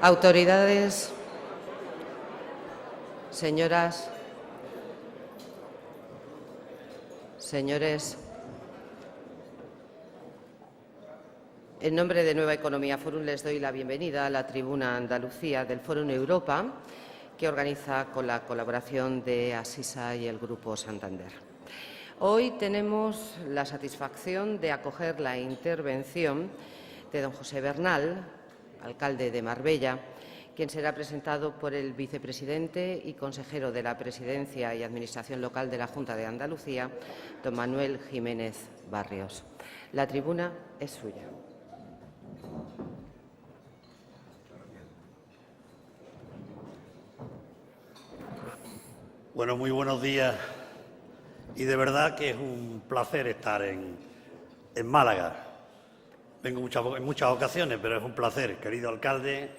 Autoridades, señoras, señores, en nombre de Nueva Economía Forum les doy la bienvenida a la tribuna Andalucía del Fórum Europa, que organiza con la colaboración de Asisa y el Grupo Santander. Hoy tenemos la satisfacción de acoger la intervención de don José Bernal, alcalde de Marbella, quien será presentado por el vicepresidente y consejero de la Presidencia y Administración Local de la Junta de Andalucía, don Manuel Jiménez Barrios. La tribuna es suya. Bueno, muy buenos días y de verdad que es un placer estar en Málaga. Vengo en muchas ocasiones, pero es un placer, querido alcalde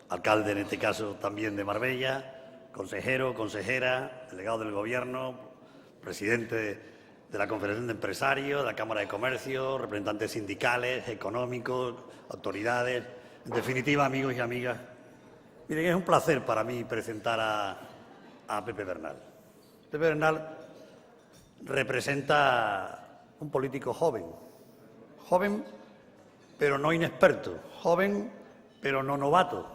en este caso también de Marbella, consejero, consejera, delegado del Gobierno, presidente de la Confederación de Empresarios, de la Cámara de Comercio, representantes sindicales, económicos, autoridades, en definitiva, amigos y amigas. Miren, es un placer para mí presentar a Pepe Bernal. Pepe Bernal representa un político joven pero no inexperto, joven pero no novato.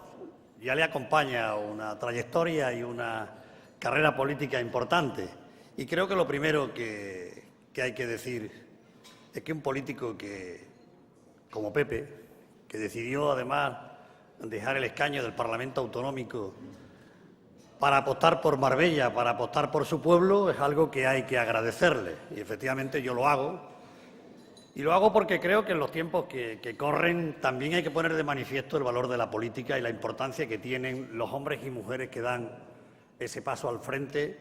Ya le acompaña una trayectoria y una carrera política importante. Y creo que lo primero que hay que decir es que un político como Pepe, que decidió además dejar el escaño del Parlamento Autonómico para apostar por Marbella, para apostar por su pueblo, es algo que hay que agradecerle. Y efectivamente yo lo hago. Y lo hago porque creo que en los tiempos que corren también hay que poner de manifiesto el valor de la política y la importancia que tienen los hombres y mujeres que dan ese paso al frente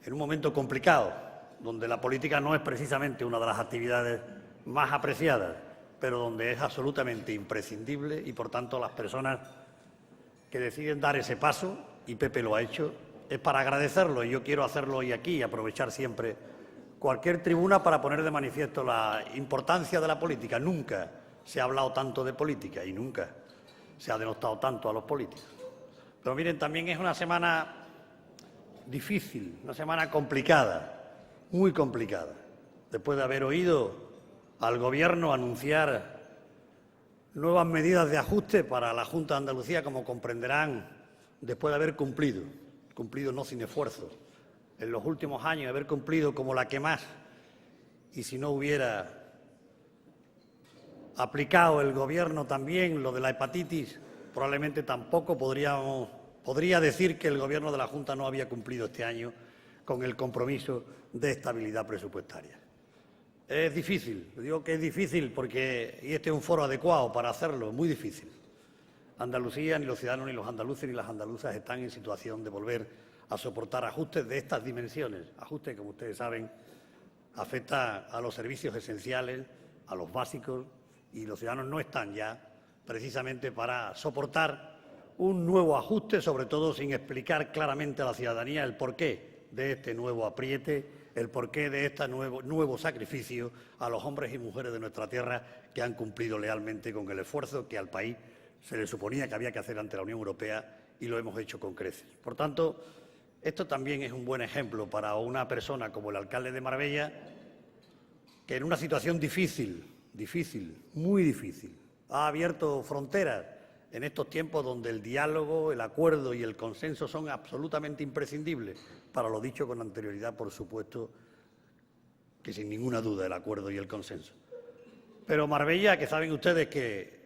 en un momento complicado, donde la política no es precisamente una de las actividades más apreciadas, pero donde es absolutamente imprescindible y, por tanto, las personas que deciden dar ese paso, y Pepe lo ha hecho, es para agradecerlo, y yo quiero hacerlo hoy aquí y aprovechar siempre cualquier tribuna para poner de manifiesto la importancia de la política. Nunca se ha hablado tanto de política y nunca se ha denostado tanto a los políticos. Pero miren, también es una semana difícil, una semana complicada, muy complicada. Después de haber oído al Gobierno anunciar nuevas medidas de ajuste para la Junta de Andalucía, como comprenderán, después de haber cumplido no sin esfuerzo, en los últimos años, haber cumplido como la que más, y si no hubiera aplicado el Gobierno también lo de la hepatitis, probablemente tampoco podría decir que el Gobierno de la Junta no había cumplido este año con el compromiso de estabilidad presupuestaria. Es difícil, digo que es difícil porque, y este es un foro adecuado para hacerlo, muy difícil. Andalucía, ni los ciudadanos, ni los andaluces, ni las andaluzas están en situación de volver a soportar ajustes de estas dimensiones. Ajustes que, como ustedes saben, afectan a los servicios esenciales, a los básicos, y los ciudadanos no están ya precisamente para soportar un nuevo ajuste, sobre todo sin explicar claramente a la ciudadanía el porqué de este nuevo apriete, el porqué de este nuevo sacrificio a los hombres y mujeres de nuestra tierra que han cumplido lealmente con el esfuerzo que al país se le suponía que había que hacer ante la Unión Europea, y lo hemos hecho con creces. Por tanto, esto también es un buen ejemplo para una persona como el alcalde de Marbella, que en una situación difícil, muy difícil, ha abierto fronteras en estos tiempos donde el diálogo, el acuerdo y el consenso son absolutamente imprescindibles. Para lo dicho con anterioridad, por supuesto, que sin ninguna duda el acuerdo y el consenso. Pero Marbella, que saben ustedes que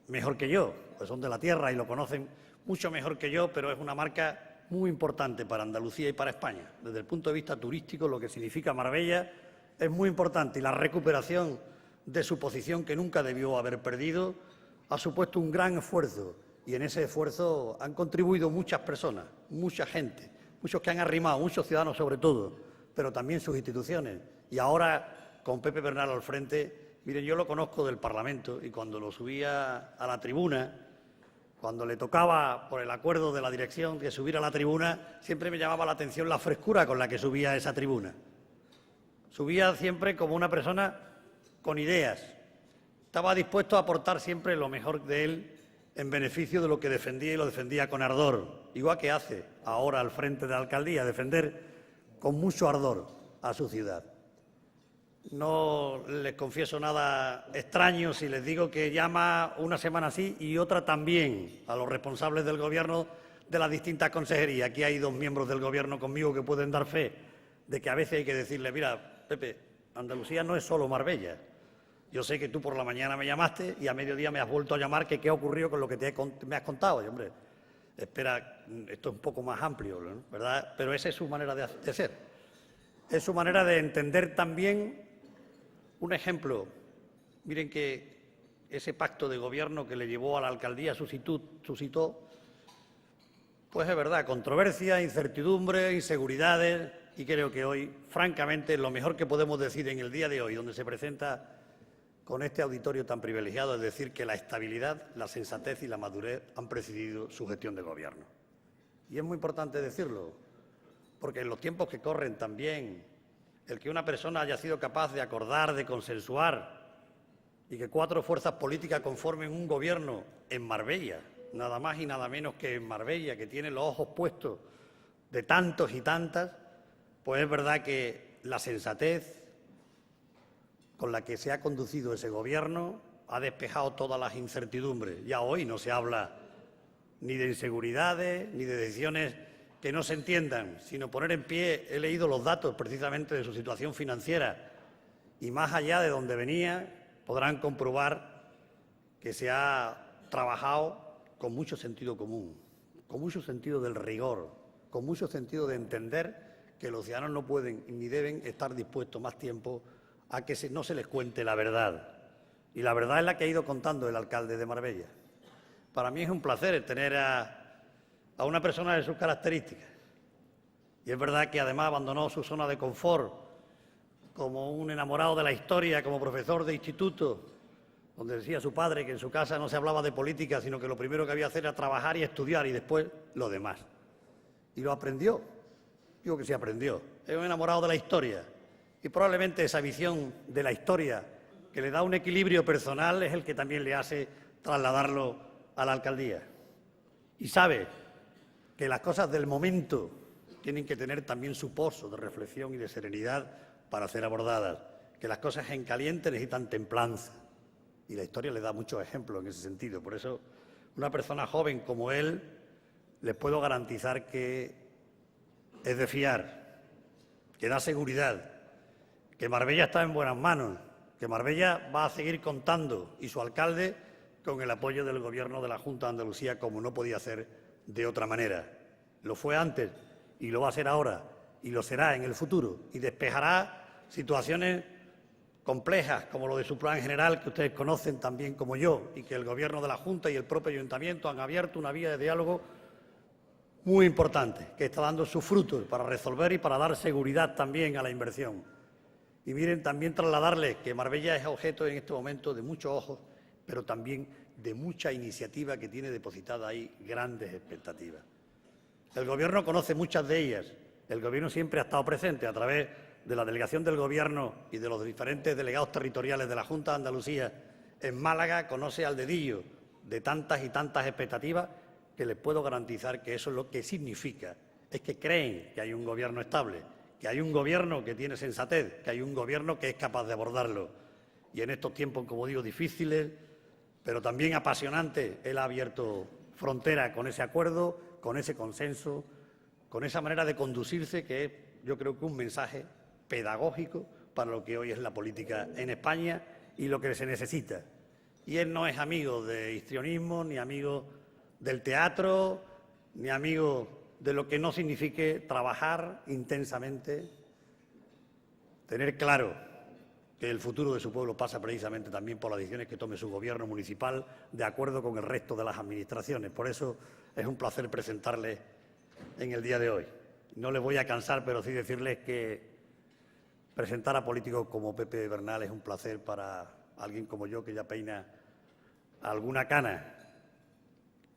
mejor que yo, pues son de la tierra y lo conocen mucho mejor que yo, pero es una marca muy importante para Andalucía y para España. Desde el punto de vista turístico, lo que significa Marbella es muy importante, y la recuperación de su posición, que nunca debió haber perdido, ha supuesto un gran esfuerzo, y en ese esfuerzo han contribuido muchas personas, mucha gente, muchos que han arrimado, muchos ciudadanos sobre todo, pero también sus instituciones. Y ahora, con Pepe Bernal al frente, miren, yo lo conozco del Parlamento, y cuando lo subía a la tribuna, cuando le tocaba, por el acuerdo de la dirección, que subir a la tribuna, siempre me llamaba la atención la frescura con la que subía a esa tribuna. Subía siempre como una persona con ideas. Estaba dispuesto a aportar siempre lo mejor de él en beneficio de lo que defendía y lo defendía con ardor, igual que hace ahora al frente de la alcaldía, defender con mucho ardor a su ciudad. No les confieso nada extraño si les digo que llama una semana sí y otra también a los responsables del Gobierno de las distintas consejerías. Aquí hay dos miembros del Gobierno conmigo que pueden dar fe de que a veces hay que decirle, mira, Pepe, Andalucía no es solo Marbella. Yo sé que tú por la mañana me llamaste y a mediodía me has vuelto a llamar, que qué ha ocurrido con lo que me has contado. Y, hombre, espera, esto es un poco más amplio, ¿no? ¿Verdad? Pero esa es su manera de ser. Es su manera de entender también. Un ejemplo, miren que ese pacto de gobierno que le llevó a la alcaldía suscitó, pues es verdad, controversia, incertidumbre, inseguridades, y creo que hoy, francamente, lo mejor que podemos decir en el día de hoy, donde se presenta con este auditorio tan privilegiado, es decir que la estabilidad, la sensatez y la madurez han presidido su gestión de gobierno. Y es muy importante decirlo, porque en los tiempos que corren también, el que una persona haya sido capaz de acordar, de consensuar y que 4 fuerzas políticas conformen un gobierno en Marbella, nada más y nada menos que en Marbella, que tiene los ojos puestos de tantos y tantas, pues es verdad que la sensatez con la que se ha conducido ese gobierno ha despejado todas las incertidumbres. Ya hoy no se habla ni de inseguridades, ni de decisiones que no se entiendan, sino poner en pie, he leído los datos precisamente de su situación financiera y más allá de donde venía, podrán comprobar que se ha trabajado con mucho sentido común, con mucho sentido del rigor, con mucho sentido de entender que los ciudadanos no pueden ni deben estar dispuestos más tiempo a que no se les cuente la verdad. Y la verdad es la que ha ido contando el alcalde de Marbella. Para mí es un placer tener a una persona de sus características. Y es verdad que además abandonó su zona de confort como un enamorado de la historia, como profesor de instituto, donde decía su padre que en su casa no se hablaba de política, sino que lo primero que había que hacer era trabajar y estudiar y después lo demás. Y lo aprendió. Digo que sí aprendió. Es un enamorado de la historia. Y probablemente esa visión de la historia que le da un equilibrio personal es el que también le hace trasladarlo a la alcaldía. Y sabe que las cosas del momento tienen que tener también su pozo de reflexión y de serenidad para ser abordadas, que las cosas en caliente necesitan templanza. Y la historia le da muchos ejemplos en ese sentido. Por eso, una persona joven como él, les puedo garantizar que es de fiar, que da seguridad, que Marbella está en buenas manos, que Marbella va a seguir contando, y su alcalde, con el apoyo del Gobierno de la Junta de Andalucía, como no podía ser de otra manera. Lo fue antes y lo va a ser ahora y lo será en el futuro y despejará situaciones complejas como lo de su plan general, que ustedes conocen también como yo, y que el Gobierno de la Junta y el propio Ayuntamiento han abierto una vía de diálogo muy importante, que está dando sus frutos para resolver y para dar seguridad también a la inversión. Y miren, también trasladarles que Marbella es objeto en este momento de muchos ojos, pero también de mucha iniciativa que tiene depositada ahí grandes expectativas. El Gobierno conoce muchas de ellas. El Gobierno siempre ha estado presente a través de la delegación del Gobierno y de los diferentes delegados territoriales de la Junta de Andalucía en Málaga, conoce al dedillo de tantas y tantas expectativas que les puedo garantizar que eso es lo que significa, es que creen que hay un Gobierno estable, que hay un Gobierno que tiene sensatez, que hay un Gobierno que es capaz de abordarlo. Y en estos tiempos, como digo, difíciles, pero también apasionantes, él ha abierto frontera con ese acuerdo, con ese consenso, con esa manera de conducirse que es, yo creo que un mensaje pedagógico para lo que hoy es la política en España y lo que se necesita. Y él no es amigo de histrionismo, ni amigo del teatro, ni amigo de lo que no signifique trabajar intensamente, tener claro que el futuro de su pueblo pasa precisamente también por las decisiones que tome su Gobierno municipal de acuerdo con el resto de las administraciones. Por eso es un placer presentarles en el día de hoy. No les voy a cansar, pero sí decirles que presentar a políticos como Pepe Bernal es un placer para alguien como yo, que ya peina alguna cana.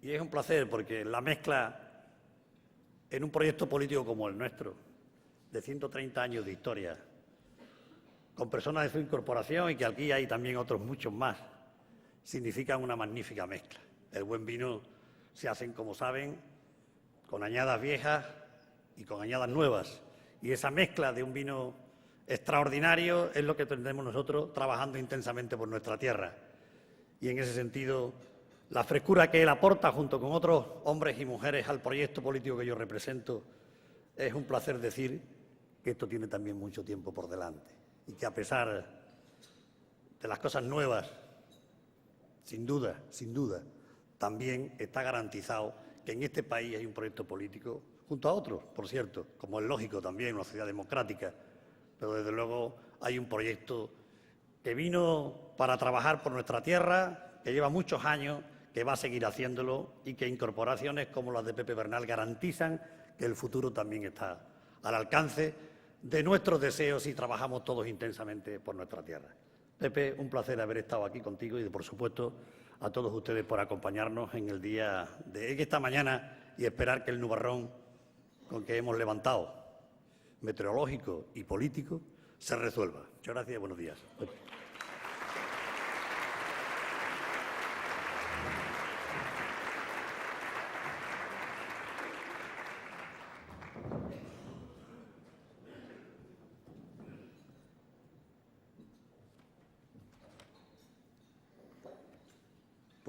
Y es un placer porque la mezcla en un proyecto político como el nuestro, de 130 años de historia, con personas de su incorporación y que aquí hay también otros muchos más, significan una magnífica mezcla. El buen vino se hacen, como saben, con añadas viejas y con añadas nuevas. Y esa mezcla de un vino extraordinario es lo que tendremos nosotros trabajando intensamente por nuestra tierra. Y en ese sentido, la frescura que él aporta junto con otros hombres y mujeres al proyecto político que yo represento, es un placer decir que esto tiene también mucho tiempo por delante y que a pesar de las cosas nuevas, sin duda, también está garantizado que en este país hay un proyecto político, junto a otros, por cierto, como es lógico también, una sociedad democrática, pero desde luego hay un proyecto que vino para trabajar por nuestra tierra, que lleva muchos años, que va a seguir haciéndolo y que incorporaciones como las de Pepe Bernal garantizan que el futuro también está al alcance de nuestros deseos y trabajamos todos intensamente por nuestra tierra. Pepe, un placer haber estado aquí contigo y, por supuesto, a todos ustedes por acompañarnos en el día de esta mañana y esperar que el nubarrón con que hemos levantado, meteorológico y político, se resuelva. Muchas gracias y buenos días.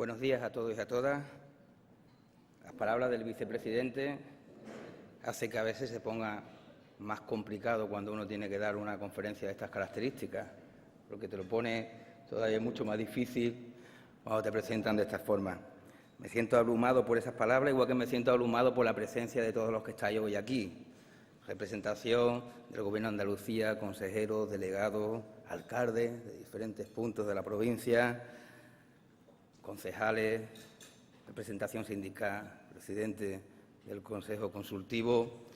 Buenos días a todos y a todas. Las palabras del vicepresidente hace que a veces se ponga más complicado cuando uno tiene que dar una conferencia de estas características, porque te lo pone todavía mucho más difícil cuando te presentan de esta forma. Me siento abrumado por esas palabras, igual que me siento abrumado por la presencia de todos los que estáis hoy aquí. Representación del Gobierno de Andalucía, consejeros, delegados, alcaldes de diferentes puntos de la provincia, concejales, representación sindical, presidente del Consejo Consultivo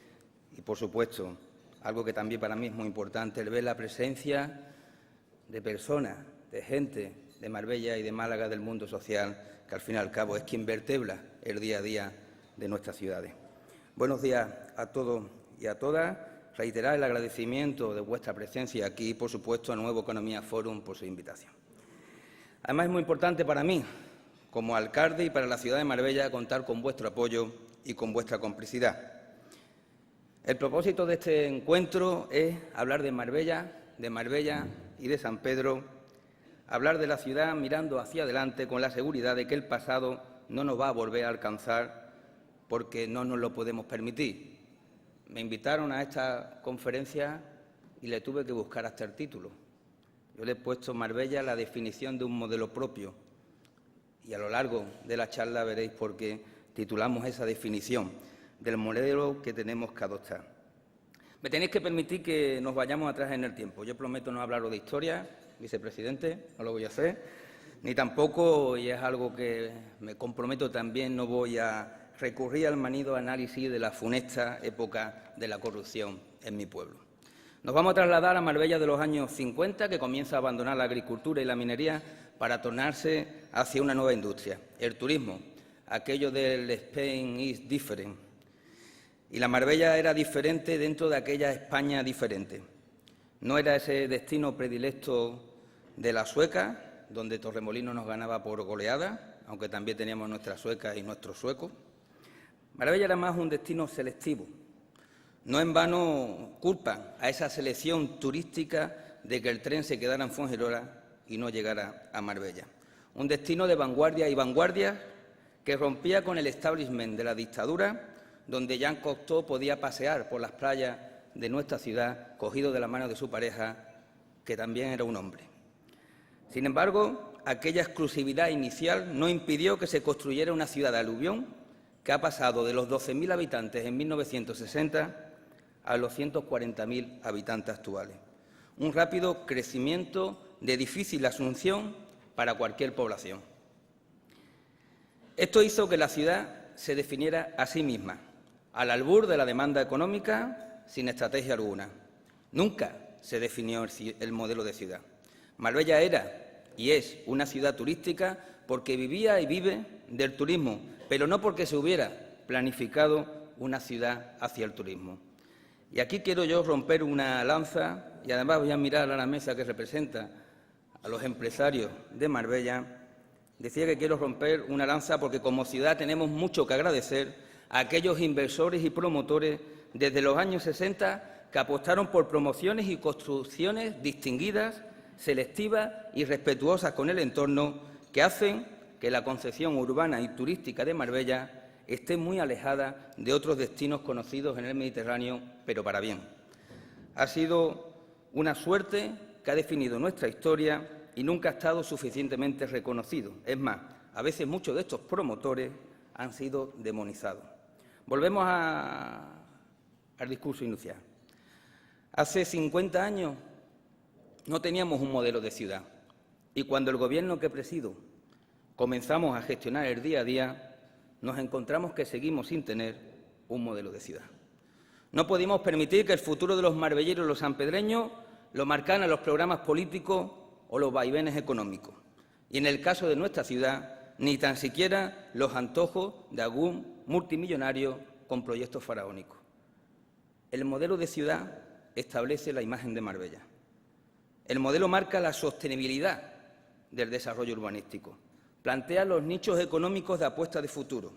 y, por supuesto, algo que también para mí es muy importante, el ver la presencia de personas, de gente de Marbella y de Málaga del mundo social, que al fin y al cabo es quien vertebra el día a día de nuestras ciudades. Buenos días a todos y a todas. Reiterar el agradecimiento de vuestra presencia aquí y, por supuesto, a Nuevo Economía Forum por su invitación. Además, es muy importante para mí, como alcalde y para la ciudad de Marbella, contar con vuestro apoyo y con vuestra complicidad. El propósito de este encuentro es hablar de Marbella y de San Pedro, hablar de la ciudad mirando hacia adelante con la seguridad de que el pasado no nos va a volver a alcanzar porque no nos lo podemos permitir. Me invitaron a esta conferencia y le tuve que buscar hasta el título. Yo le he puesto Marbella la definición de un modelo propio y a lo largo de la charla veréis por qué titulamos esa definición del modelo que tenemos que adoptar. Me tenéis que permitir que nos vayamos atrás en el tiempo. Yo prometo no hablaros de historia, vicepresidente, no lo voy a hacer, ni tampoco, y es algo que me comprometo también, no voy a recurrir al manido análisis de la funesta época de la corrupción en mi pueblo. Nos vamos a trasladar a Marbella de los años 50, que comienza a abandonar la agricultura y la minería para tornarse hacia una nueva industria, el turismo, aquello del Spain is different. Y la Marbella era diferente dentro de aquella España diferente. No era ese destino predilecto de la sueca, donde Torremolinos nos ganaba por goleada, aunque también teníamos nuestras suecas y nuestros suecos. Marbella era más un destino selectivo. No en vano culpan a esa selección turística de que el tren se quedara en Fuengirola y no llegara a Marbella. Un destino de vanguardia y vanguardias que rompía con el establishment de la dictadura, donde Jean Cocteau podía pasear por las playas de nuestra ciudad cogido de la mano de su pareja, que también era un hombre. Sin embargo, aquella exclusividad inicial no impidió que se construyera una ciudad de aluvión que ha pasado de los 12.000 habitantes en 1960 a los 140.000 habitantes actuales. Un rápido crecimiento de difícil asunción para cualquier población. Esto hizo que la ciudad se definiera a sí misma, al albur de la demanda económica, sin estrategia alguna. Nunca se definió el modelo de ciudad. Marbella era y es una ciudad turística porque vivía y vive del turismo, pero no porque se hubiera planificado una ciudad hacia el turismo. Y aquí quiero yo romper una lanza y además voy a mirar a la mesa que representa a los empresarios de Marbella Decía que quiero romper una lanza porque como ciudad tenemos mucho que agradecer a aquellos inversores y promotores desde los años 60 que apostaron por promociones y construcciones distinguidas, selectivas y respetuosas con el entorno, que hacen que la concepción urbana y turística de Marbella esté muy alejada de otros destinos conocidos en el Mediterráneo, pero para bien. Ha sido una suerte que ha definido nuestra historia y nunca ha estado suficientemente reconocido. Es más, a veces muchos de estos promotores han sido demonizados. Volvemos al discurso inicial. Hace 50 años no teníamos un modelo de ciudad y cuando el Gobierno que presido comenzamos a gestionar el día a día, nos encontramos que seguimos sin tener un modelo de ciudad. No pudimos permitir que el futuro de los marbelleros y los sanpedreños lo marcaran los programas políticos o los vaivenes económicos. Y en el caso de nuestra ciudad, ni tan siquiera los antojos de algún multimillonario con proyectos faraónicos. El modelo de ciudad establece la imagen de Marbella. El modelo marca la sostenibilidad del desarrollo urbanístico, plantea los nichos económicos de apuesta de futuro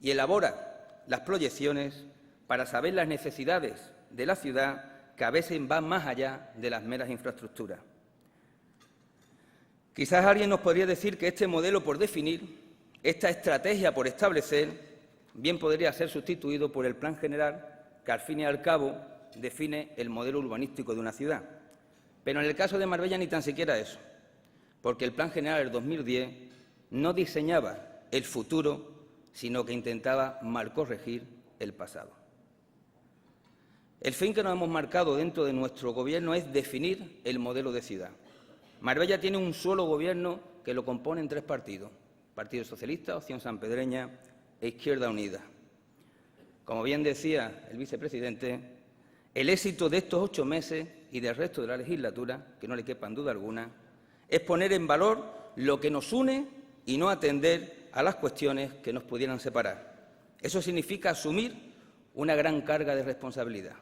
y elabora las proyecciones para saber las necesidades de la ciudad que a veces van más allá de las meras infraestructuras. Quizás alguien nos podría decir que este modelo por definir, esta estrategia por establecer, bien podría ser sustituido por el Plan General, que al fin y al cabo define el modelo urbanístico de una ciudad. Pero en el caso de Marbella ni tan siquiera eso, porque el Plan General del 2010 no diseñaba el futuro, sino que intentaba mal corregir el pasado. El fin que nos hemos marcado dentro de nuestro Gobierno es definir el modelo de ciudad. Marbella tiene un solo Gobierno que lo componen 3 partidos: Partido Socialista, Opción Sanpedreña e Izquierda Unida. Como bien decía el vicepresidente, el éxito de estos 8 meses y del resto de la legislatura, que no le quepa en duda alguna, es poner en valor lo que nos une y no atender a las cuestiones que nos pudieran separar. Eso significa asumir una gran carga de responsabilidad.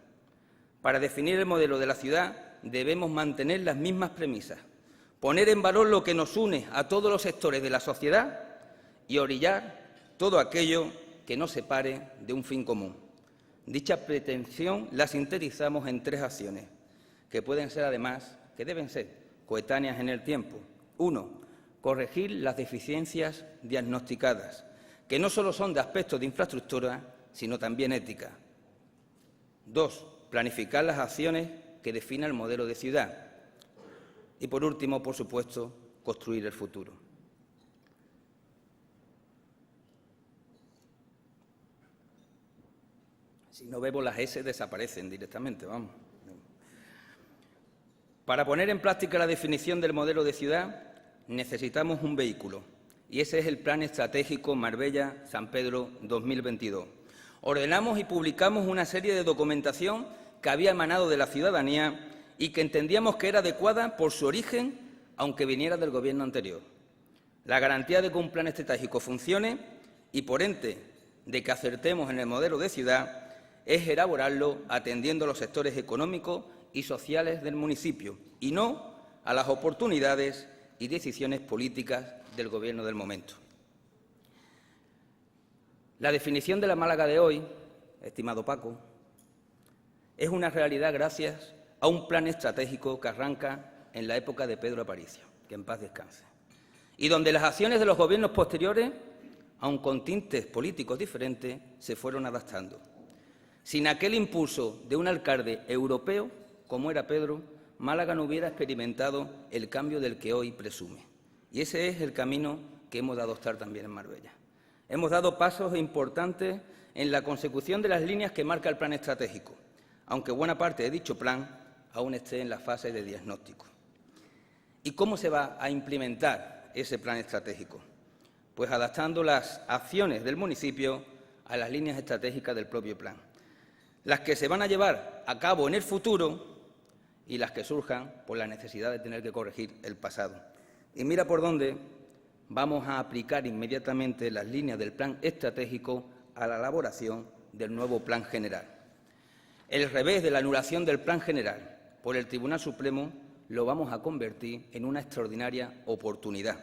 Para definir el modelo de la ciudad debemos mantener las mismas premisas, poner en valor lo que nos une a todos los sectores de la sociedad y orillar todo aquello que nos separe de un fin común. Dicha pretensión la sintetizamos en 3 acciones, que pueden ser además, que deben ser coetáneas en el tiempo. 1. Corregir las deficiencias diagnosticadas, que no solo son de aspectos de infraestructura, sino también ética. 2. Planificar las acciones que definan el modelo de ciudad. Y, por último, por supuesto, construir el futuro. Si no vemos las S, desaparecen directamente, vamos. Para poner en práctica la definición del modelo de ciudad necesitamos un vehículo, y ese es el Plan Estratégico Marbella-San Pedro 2022. Ordenamos y publicamos una serie de documentación que había emanado de la ciudadanía y que entendíamos que era adecuada por su origen, aunque viniera del Gobierno anterior. La garantía de que un plan estratégico funcione y, por ende, de que acertemos en el modelo de ciudad es elaborarlo atendiendo a los sectores económicos y sociales del municipio y no a las oportunidades y decisiones políticas del Gobierno del momento. La definición de la Málaga de hoy, estimado Paco, es una realidad gracias a un plan estratégico que arranca en la época de Pedro Aparicio, que en paz descanse, y donde las acciones de los gobiernos posteriores, aun con tintes políticos diferentes, se fueron adaptando. Sin aquel impulso de un alcalde europeo, como era Pedro, Málaga no hubiera experimentado el cambio del que hoy presume. Y ese es el camino que hemos de adoptar también en Marbella. Hemos dado pasos importantes en la consecución de las líneas que marca el plan estratégico, aunque buena parte de dicho plan aún esté en la fase de diagnóstico. ¿Y cómo se va a implementar ese plan estratégico? Pues adaptando las acciones del municipio a las líneas estratégicas del propio plan, las que se van a llevar a cabo en el futuro y las que surjan por la necesidad de tener que corregir el pasado. Y mira por dónde vamos a aplicar inmediatamente las líneas del plan estratégico a la elaboración del nuevo plan general. El revés de la anulación del plan general por el Tribunal Supremo lo vamos a convertir en una extraordinaria oportunidad.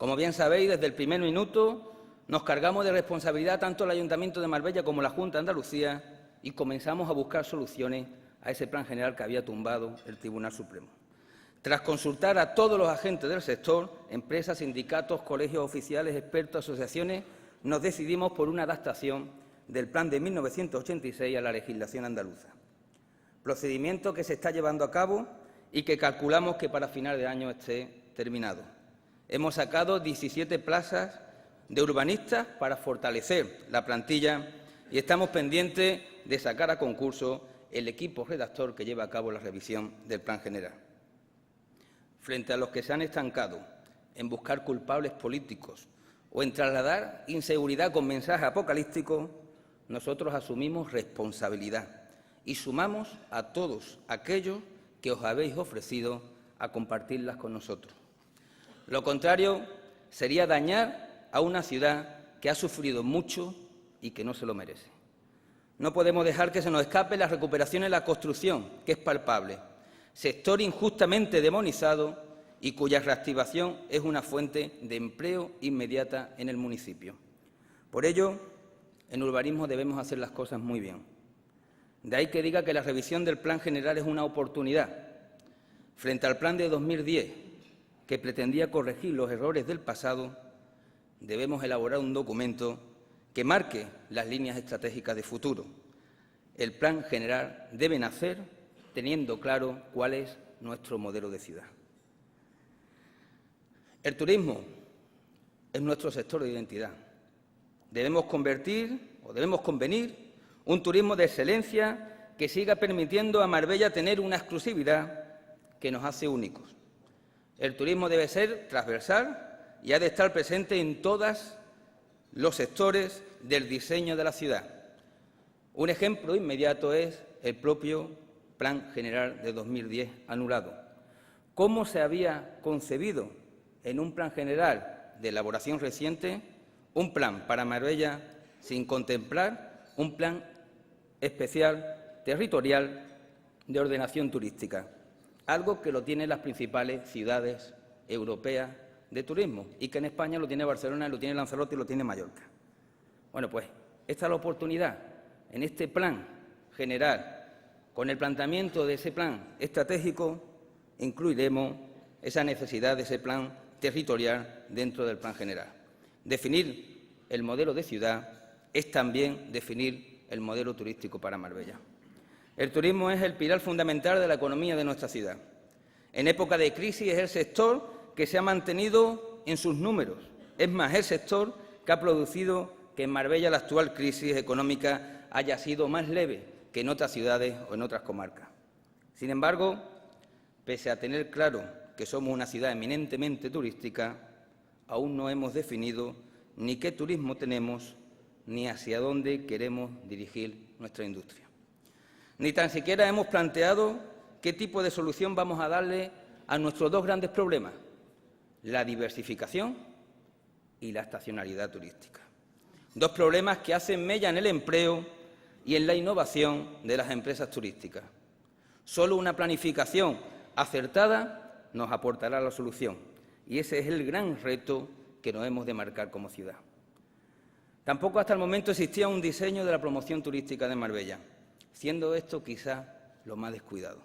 Como bien sabéis, desde el primer minuto nos cargamos de responsabilidad tanto el Ayuntamiento de Marbella como la Junta de Andalucía y comenzamos a buscar soluciones a ese plan general que había tumbado el Tribunal Supremo. Tras consultar a todos los agentes del sector, empresas, sindicatos, colegios oficiales, expertos, asociaciones, nos decidimos por una adaptación del plan de 1986 a la legislación andaluza. Procedimiento que se está llevando a cabo y que calculamos que para final de año esté terminado. Hemos sacado 17 plazas de urbanistas para fortalecer la plantilla y estamos pendientes de sacar a concurso el equipo redactor que lleva a cabo la revisión del plan general. Frente a los que se han estancado en buscar culpables políticos o en trasladar inseguridad con mensajes apocalípticos, nosotros asumimos responsabilidad y sumamos a todos aquellos que os habéis ofrecido a compartirlas con nosotros. Lo contrario sería dañar a una ciudad que ha sufrido mucho y que no se lo merece. No podemos dejar que se nos escape la recuperación en la construcción, que es palpable, sector injustamente demonizado y cuya reactivación es una fuente de empleo inmediata en el municipio. Por ello, en urbanismo debemos hacer las cosas muy bien. De ahí que diga que la revisión del plan general es una oportunidad. Frente al plan de 2010, que pretendía corregir los errores del pasado, debemos elaborar un documento que marque las líneas estratégicas de futuro. El plan general debe nacer teniendo claro cuál es nuestro modelo de ciudad. El turismo es nuestro sector de identidad. Debemos convenir un turismo de excelencia que siga permitiendo a Marbella tener una exclusividad que nos hace únicos. El turismo debe ser transversal y ha de estar presente en todos los sectores del diseño de la ciudad. Un ejemplo inmediato es el propio Plan General de 2010 anulado. ¿Cómo se había concebido en un plan general de elaboración reciente un plan para Marbella sin contemplar un plan especial territorial de ordenación turística? Algo que lo tienen las principales ciudades europeas de turismo y que en España lo tiene Barcelona, lo tiene Lanzarote y lo tiene Mallorca. Bueno, pues esta es la oportunidad. En este plan general, con el planteamiento de ese plan estratégico, incluiremos esa necesidad de ese plan territorial dentro del plan general. Definir el modelo de ciudad es también definir el modelo turístico para Marbella. El turismo es el pilar fundamental de la economía de nuestra ciudad. En época de crisis es el sector que se ha mantenido en sus números. Es más, el sector que ha producido que en Marbella la actual crisis económica haya sido más leve que en otras ciudades o en otras comarcas. Sin embargo, pese a tener claro que somos una ciudad eminentemente turística, aún no hemos definido ni qué turismo tenemos ni hacia dónde queremos dirigir nuestra industria. Ni tan siquiera hemos planteado qué tipo de solución vamos a darle a nuestros dos grandes problemas, la diversificación y la estacionalidad turística. Dos problemas que hacen mella en el empleo y en la innovación de las empresas turísticas. Solo una planificación acertada nos aportará la solución y ese es el gran reto que nos hemos de marcar como ciudad. Tampoco hasta el momento existía un diseño de la promoción turística de Marbella, siendo esto quizá lo más descuidado.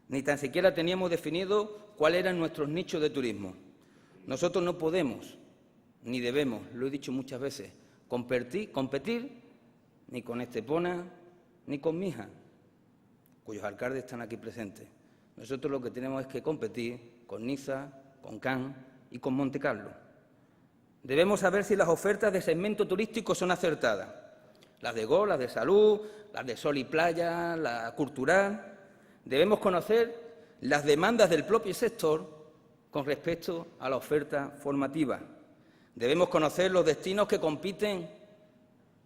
Ni tan siquiera teníamos definido cuáles eran nuestros nichos de turismo. Nosotros no podemos, ni debemos, lo he dicho muchas veces, competir ni con Estepona ni con Mija, cuyos alcaldes están aquí presentes. Nosotros lo que tenemos es que competir con Niza, con Cannes y con Montecarlo. Debemos saber si las ofertas de segmento turístico son acertadas. Las de golf, las de salud, las de sol y playa, la cultural. Debemos conocer las demandas del propio sector con respecto a la oferta formativa. Debemos conocer los destinos que compiten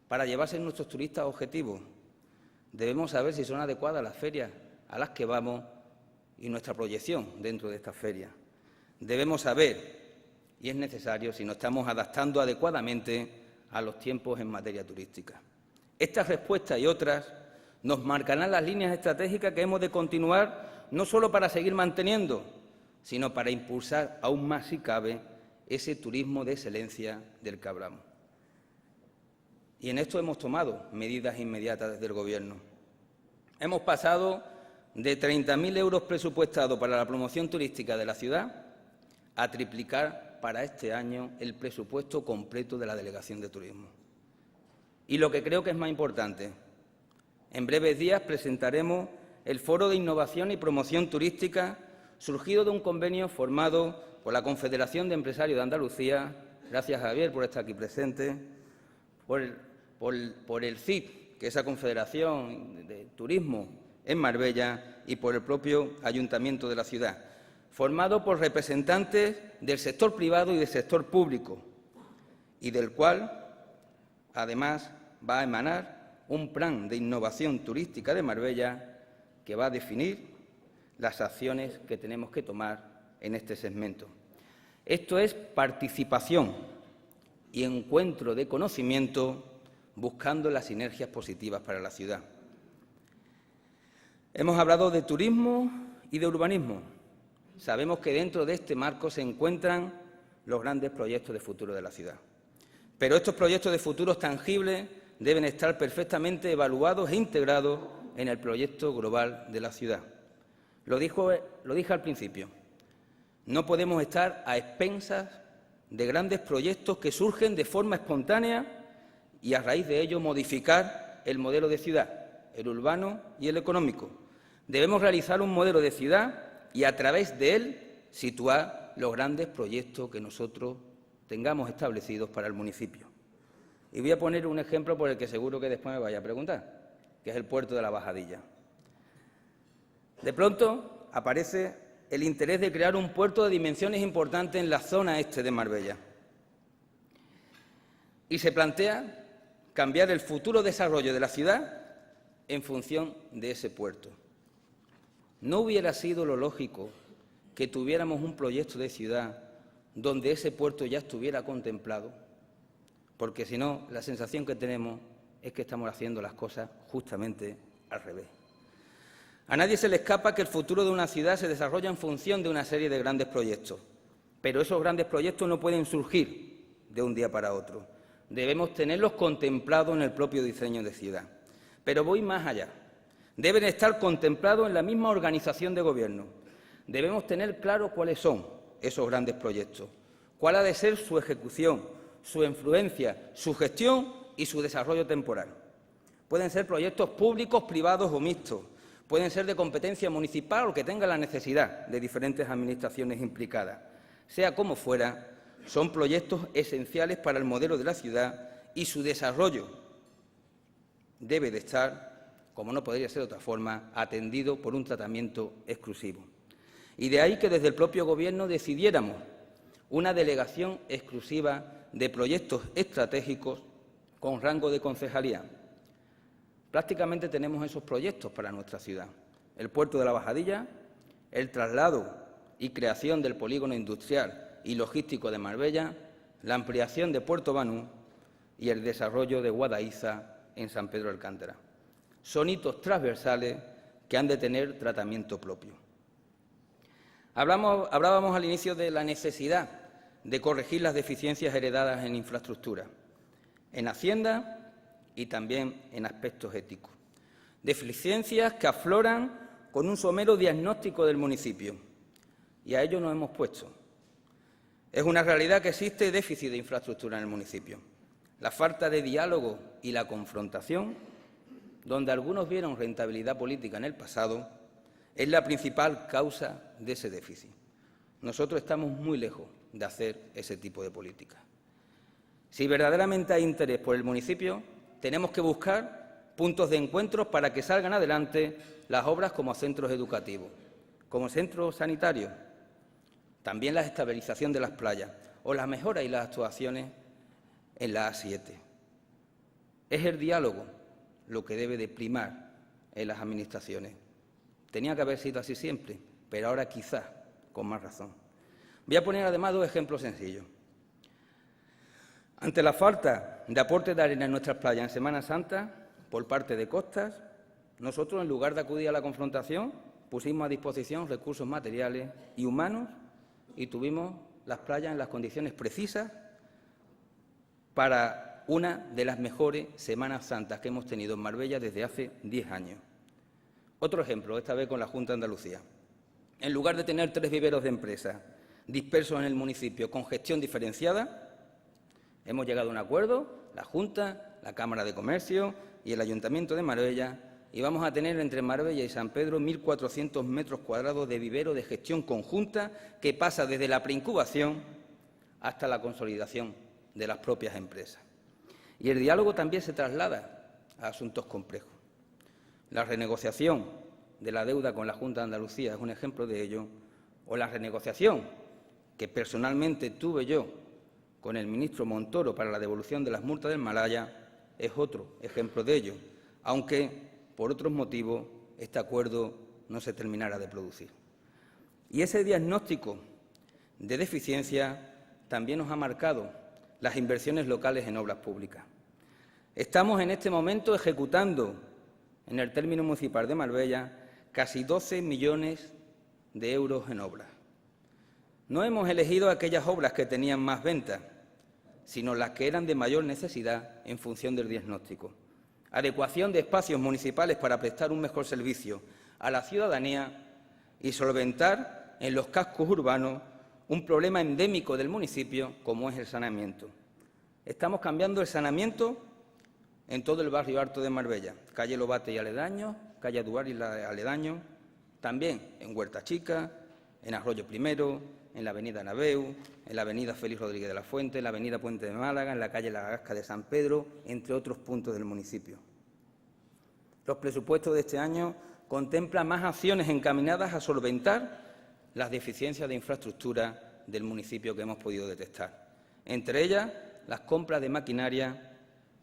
para llevarse nuestros turistas objetivos. Debemos saber si son adecuadas las ferias a las que vamos y nuestra proyección dentro de estas ferias. Debemos saber, y es necesario, si nos estamos adaptando adecuadamente a los tiempos en materia turística. Estas respuestas y otras nos marcarán las líneas estratégicas que hemos de continuar, no solo para seguir manteniendo, sino para impulsar aún más, si cabe, ese turismo de excelencia del que hablamos. Y en esto hemos tomado medidas inmediatas desde el Gobierno. Hemos pasado de 30.000 euros presupuestados para la promoción turística de la ciudad a triplicar para este año el presupuesto completo de la Delegación de Turismo. Y lo que creo que es más importante, en breves días presentaremos el Foro de Innovación y Promoción Turística, surgido de un convenio formado por la Confederación de Empresarios de Andalucía, gracias Javier por estar aquí presente, por el CIT, que es la Confederación de Turismo en Marbella, y por el propio Ayuntamiento de la ciudad, formado por representantes del sector privado y del sector público, y del cual, además, va a emanar un plan de innovación turística de Marbella que va a definir las acciones que tenemos que tomar en este segmento. Esto es participación y encuentro de conocimiento buscando las sinergias positivas para la ciudad. Hemos hablado de turismo y de urbanismo. Sabemos que dentro de este marco se encuentran los grandes proyectos de futuro de la ciudad. Pero estos proyectos de futuros tangibles deben estar perfectamente evaluados e integrados en el proyecto global de la ciudad. Lo dije al principio. No podemos estar a expensas de grandes proyectos que surgen de forma espontánea y a raíz de ello modificar el modelo de ciudad, el urbano y el económico. Debemos realizar un modelo de ciudad y a través de él situar los grandes proyectos que nosotros tengamos establecidos para el municipio. Y voy a poner un ejemplo por el que seguro que después me vaya a preguntar, que es el puerto de la Bajadilla. De pronto aparece el interés de crear un puerto de dimensiones importantes en la zona este de Marbella. Y se plantea cambiar el futuro desarrollo de la ciudad en función de ese puerto. ¿No hubiera sido lo lógico que tuviéramos un proyecto de ciudad donde ese puerto ya estuviera contemplado? Porque si no, la sensación que tenemos es que estamos haciendo las cosas justamente al revés. A nadie se le escapa que el futuro de una ciudad se desarrolla en función de una serie de grandes proyectos, pero esos grandes proyectos no pueden surgir de un día para otro. Debemos tenerlos contemplados en el propio diseño de ciudad. Pero voy más allá. Deben estar contemplados en la misma organización de gobierno. Debemos tener claro cuáles son esos grandes proyectos, cuál ha de ser su ejecución, su influencia, su gestión y su desarrollo temporal. Pueden ser proyectos públicos, privados o mixtos. Pueden ser de competencia municipal o que tengan la necesidad de diferentes administraciones implicadas. Sea como fuera, son proyectos esenciales para el modelo de la ciudad y su desarrollo debe de estar, como no podría ser de otra forma, atendido por un tratamiento exclusivo. Y de ahí que desde el propio Gobierno decidiéramos una delegación exclusiva de proyectos estratégicos con rango de concejalía. Prácticamente tenemos esos proyectos para nuestra ciudad. El puerto de la Bajadilla, el traslado y creación del polígono industrial y logístico de Marbella, la ampliación de Puerto Banús y el desarrollo de Guadaiza en San Pedro de Alcántara. Son hitos transversales que han de tener tratamiento propio. Hablábamos al inicio de la necesidad de corregir las deficiencias heredadas en infraestructura, en Hacienda y también en aspectos éticos. Deficiencias que afloran con un somero diagnóstico del municipio, y a ello nos hemos puesto. Es una realidad que existe déficit de infraestructura en el municipio. La falta de diálogo y la confrontación, donde algunos vieron rentabilidad política en el pasado, es la principal causa de ese déficit. Nosotros estamos muy lejos de hacer ese tipo de política. Si verdaderamente hay interés por el municipio, tenemos que buscar puntos de encuentro para que salgan adelante las obras como centros educativos, como centros sanitarios, también la estabilización de las playas o las mejoras y las actuaciones en la A7. Es el diálogo lo que debe de primar en las administraciones. Tenía que haber sido así siempre, pero ahora quizás con más razón. Voy a poner además dos ejemplos sencillos. Ante la falta de aporte de arena en nuestras playas en Semana Santa por parte de Costas, nosotros, en lugar de acudir a la confrontación, pusimos a disposición recursos materiales y humanos y tuvimos las playas en las condiciones precisas para una de las mejores Semanas Santas que hemos tenido en Marbella desde hace 10 años. Otro ejemplo, esta vez con la Junta de Andalucía. En lugar de tener 3 viveros de empresas dispersos en el municipio con gestión diferenciada, hemos llegado a un acuerdo, la Junta, la Cámara de Comercio y el Ayuntamiento de Marbella, y vamos a tener entre Marbella y San Pedro 1.400 metros cuadrados de vivero de gestión conjunta que pasa desde la preincubación hasta la consolidación de las propias empresas. Y el diálogo también se traslada a asuntos complejos. La renegociación de la deuda con la Junta de Andalucía es un ejemplo de ello, o la renegociación que personalmente tuve yo con el ministro Montoro para la devolución de las multas del Malaya es otro ejemplo de ello, aunque por otros motivos este acuerdo no se terminara de producir. Y ese diagnóstico de deficiencia también nos ha marcado las inversiones locales en obras públicas. Estamos en este momento ejecutando en el término municipal de Marbella casi 12 millones de euros en obras. No hemos elegido aquellas obras que tenían más ventas, sino las que eran de mayor necesidad en función del diagnóstico. Adecuación de espacios municipales para prestar un mejor servicio a la ciudadanía y solventar en los cascos urbanos un problema endémico del municipio como es el saneamiento. Estamos cambiando el saneamiento en todo el barrio alto de Marbella, calle Lobate y aledaños, calle Aduar y aledaños, también en Huerta Chica, en Arroyo Primero, en la avenida Naveu, en la avenida Félix Rodríguez de la Fuente, en la avenida Puente de Málaga, en la calle La Gasca de San Pedro, entre otros puntos del municipio. Los presupuestos de este año contemplan más acciones encaminadas a solventar las deficiencias de infraestructura del municipio que hemos podido detectar. Entre ellas, las compras de maquinaria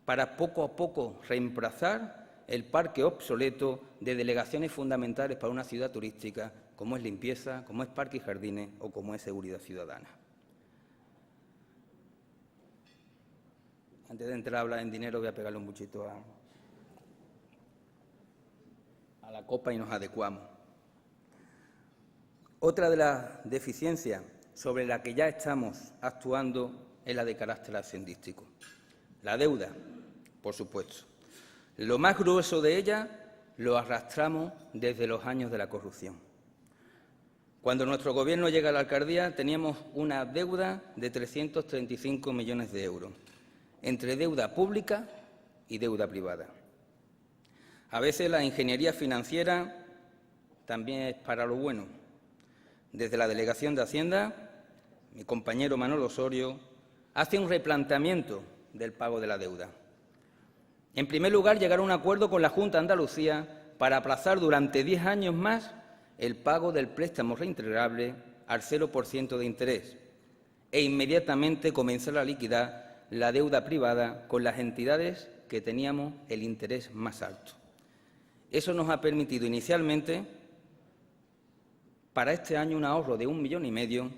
para poco a poco reemplazar el parque obsoleto de delegaciones fundamentales para una ciudad turística, como es limpieza, como es parques y jardines o como es seguridad ciudadana. Antes de entrar a hablar en dinero, voy a pegarle un buchito a la copa y nos adecuamos. Otra de las deficiencias sobre la que ya estamos actuando es la de carácter hacendístico. La deuda, por supuesto. Lo más grueso de ella lo arrastramos desde los años de la corrupción. Cuando nuestro Gobierno llega a la alcaldía teníamos una deuda de 335 millones de euros, entre deuda pública y deuda privada. A veces la ingeniería financiera también es para lo bueno. Desde la Delegación de Hacienda, mi compañero Manolo Osorio hace un replanteamiento del pago de la deuda. En primer lugar, llegar a un acuerdo con la Junta de Andalucía para aplazar durante 10 años más el pago del préstamo reintegrable al 0% de interés e inmediatamente comenzar a liquidar la deuda privada con las entidades que teníamos el interés más alto. Eso nos ha permitido inicialmente para este año un ahorro de 1,5 millones,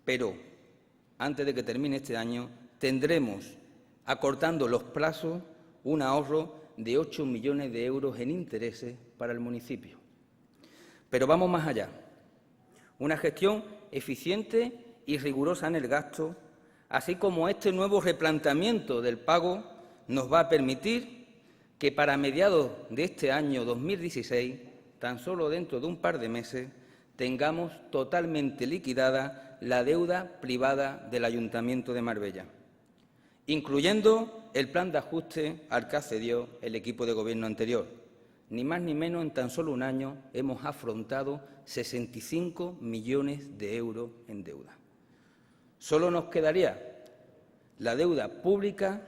pero antes de que termine este año tendremos, acortando los plazos, un ahorro de 8 millones de euros en intereses para el municipio. Pero vamos más allá. Una gestión eficiente y rigurosa en el gasto, así como este nuevo replanteamiento del pago, nos va a permitir que para mediados de este año 2016, tan solo dentro de un par de meses, tengamos totalmente liquidada la deuda privada del Ayuntamiento de Marbella, incluyendo el plan de ajuste al que accedió el equipo de gobierno anterior. Ni más ni menos, en tan solo un año hemos afrontado 65 millones de euros en deuda. Solo nos quedaría la deuda pública,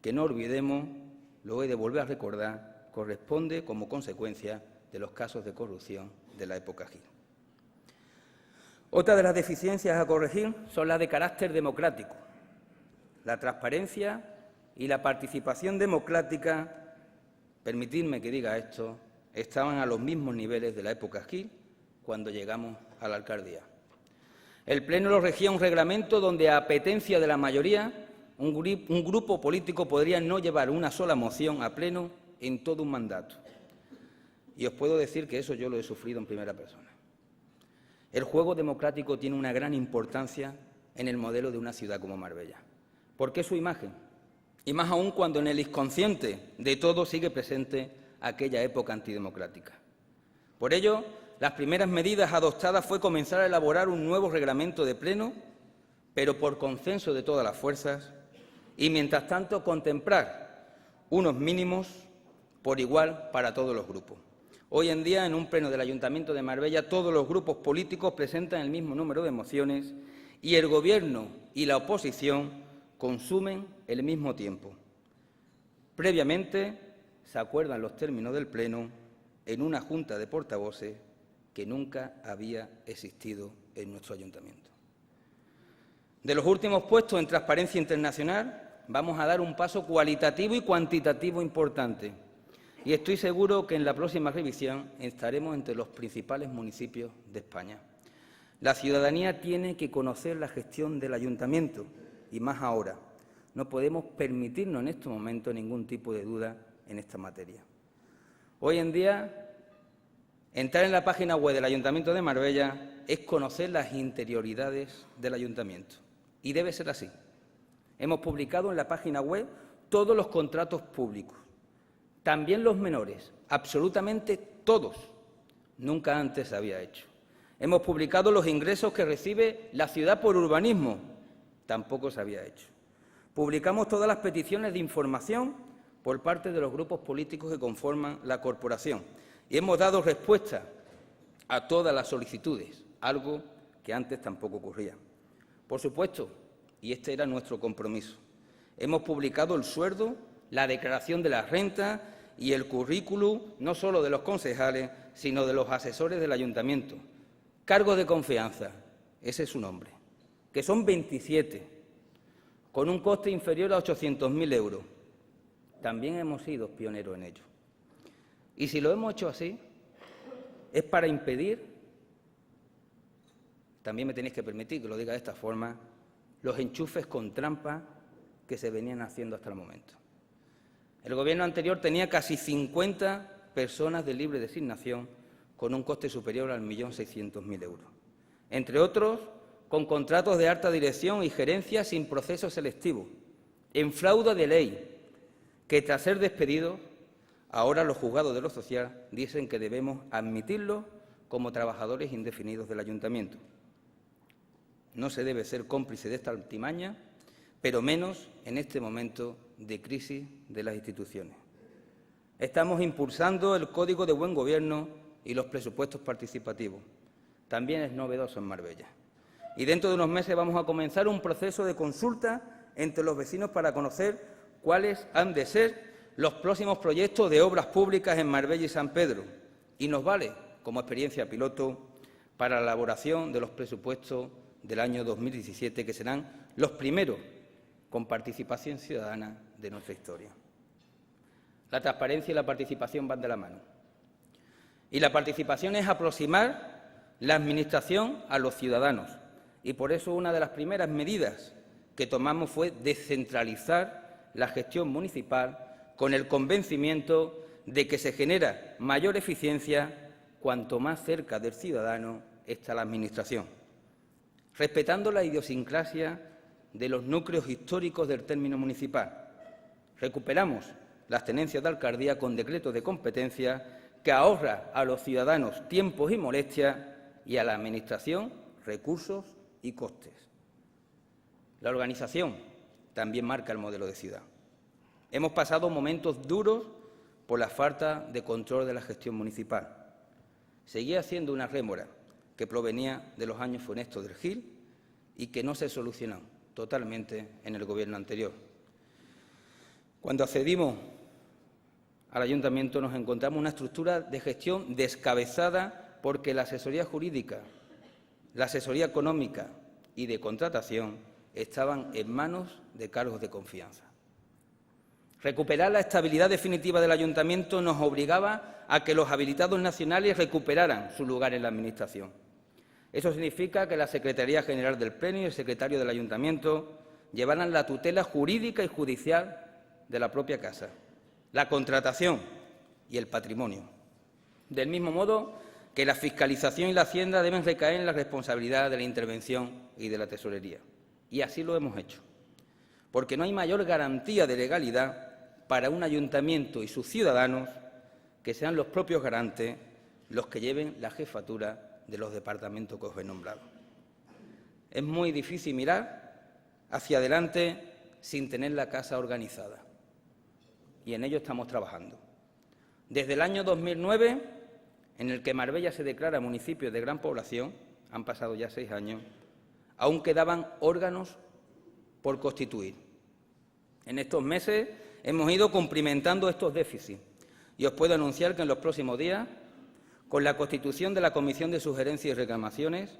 que no olvidemos, lo he de volver a recordar, corresponde como consecuencia de los casos de corrupción de la época Gil. Otra de las deficiencias a corregir son las de carácter democrático. La transparencia y la participación democrática, permitidme que diga esto, estaban a los mismos niveles de la época Gil cuando llegamos a la alcaldía. El Pleno lo regía un reglamento donde, a apetencia de la mayoría, un grupo político podría no llevar una sola moción a Pleno en todo un mandato. Y os puedo decir que eso yo lo he sufrido en primera persona. el juego democrático tiene una gran importancia en el modelo de una ciudad como Marbella. ¿Por qué su imagen? Y más aún cuando en el inconsciente de todos sigue presente aquella época antidemocrática. Por ello, las primeras medidas adoptadas fue comenzar a elaborar un nuevo reglamento de pleno, pero por consenso de todas las fuerzas, y mientras tanto contemplar unos mínimos por igual para todos los grupos. Hoy en día, en un pleno del Ayuntamiento de Marbella, todos los grupos políticos presentan el mismo número de mociones y el Gobierno y la oposición consumen el mismo tiempo. Previamente se acuerdan los términos del pleno en una junta de portavoces que nunca había existido en nuestro ayuntamiento. De los últimos puestos en Transparencia Internacional, vamos a dar un paso cualitativo y cuantitativo importante. Y estoy seguro que en la próxima revisión estaremos entre los principales municipios de España. La ciudadanía tiene que conocer la gestión del ayuntamiento, y más ahora. No podemos permitirnos en este momento ningún tipo de duda en esta materia. Hoy en día, entrar en la página web del Ayuntamiento de Marbella es conocer las interioridades del ayuntamiento. Y debe ser así. Hemos publicado en la página web todos los contratos públicos, también los menores, absolutamente todos. Nunca antes se había hecho. Hemos publicado los ingresos que recibe la ciudad por urbanismo, tampoco se había hecho. Publicamos todas las peticiones de información por parte de los grupos políticos que conforman la corporación y hemos dado respuesta a todas las solicitudes, algo que antes tampoco ocurría. Por supuesto, y este era nuestro compromiso, hemos publicado el sueldo, la declaración de la renta y el currículum no solo de los concejales, sino de los asesores del ayuntamiento. Cargos de confianza, ese es su nombre, que son 27, con un coste inferior a 800.000 euros. También hemos sido pioneros en ello. Y si lo hemos hecho así, es para impedir, también me tenéis que permitir que lo diga de esta forma, los enchufes con trampa que se venían haciendo hasta el momento. El Gobierno anterior tenía casi 50 personas de libre designación con un coste superior al 1.600.000 euros. Entre otros, con contratos de alta dirección y gerencia sin proceso selectivo, en fraude de ley, que tras ser despedidos, ahora los juzgados de lo social dicen que debemos admitirlos como trabajadores indefinidos del ayuntamiento. No se debe ser cómplice de esta artimaña, pero menos en este momento de crisis de las instituciones. Estamos impulsando el Código de Buen Gobierno y los presupuestos participativos. También es novedoso en Marbella. Y dentro de unos meses vamos a comenzar un proceso de consulta entre los vecinos para conocer cuáles han de ser los próximos proyectos de obras públicas en Marbella y San Pedro. Y nos vale como experiencia piloto para la elaboración de los presupuestos del año 2017, que serán los primeros con participación ciudadana de nuestra historia. La transparencia y la participación van de la mano. Y la participación es aproximar la Administración a los ciudadanos. Y por eso una de las primeras medidas que tomamos fue descentralizar la gestión municipal con el convencimiento de que se genera mayor eficiencia cuanto más cerca del ciudadano está la Administración, respetando la idiosincrasia de los núcleos históricos del término municipal. Recuperamos las tenencias de alcaldía con decreto de competencia que ahorra a los ciudadanos tiempos y molestias y a la Administración recursos y costes. La organización también marca el modelo de ciudad. Hemos pasado momentos duros por la falta de control de la gestión municipal. Seguía siendo una rémora que provenía de los años funestos del Gil y que no se solucionó totalmente en el Gobierno anterior. Cuando accedimos al Ayuntamiento nos encontramos una estructura de gestión descabezada porque la asesoría jurídica, la asesoría económica y de contratación estaban en manos de cargos de confianza. Recuperar la estabilidad definitiva del Ayuntamiento nos obligaba a que los habilitados nacionales recuperaran su lugar en la Administración. Eso significa que la Secretaría General del Pleno y el secretario del Ayuntamiento llevaran la tutela jurídica y judicial de la propia casa, la contratación y el patrimonio. Del mismo modo, que la fiscalización y la Hacienda deben recaer en la responsabilidad de la intervención y de la tesorería. Y así lo hemos hecho, porque no hay mayor garantía de legalidad para un ayuntamiento y sus ciudadanos que sean los propios garantes los que lleven la jefatura de los departamentos que os he nombrado. Es muy difícil mirar hacia adelante sin tener la casa organizada, y en ello estamos trabajando. Desde el año 2009, en el que Marbella se declara municipio de gran población, han pasado ya 6 años, aún quedaban órganos por constituir. En estos meses hemos ido cumplimentando estos déficits y os puedo anunciar que en los próximos días, con la constitución de la Comisión de Sugerencias y Reclamaciones,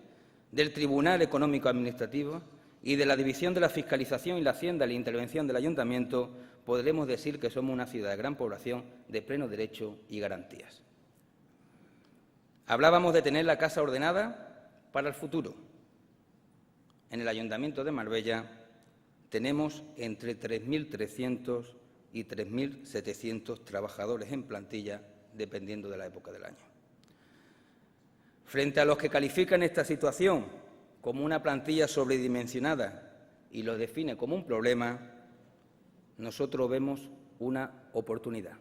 del Tribunal Económico Administrativo y de la División de la Fiscalización y la Hacienda y la intervención del Ayuntamiento, podremos decir que somos una ciudad de gran población de pleno derecho y garantías. Hablábamos de tener la casa ordenada para el futuro. En el Ayuntamiento de Marbella tenemos entre 3.300 y 3.700 trabajadores en plantilla, dependiendo de la época del año. Frente a los que califican esta situación como una plantilla sobredimensionada y lo define como un problema, nosotros vemos una oportunidad.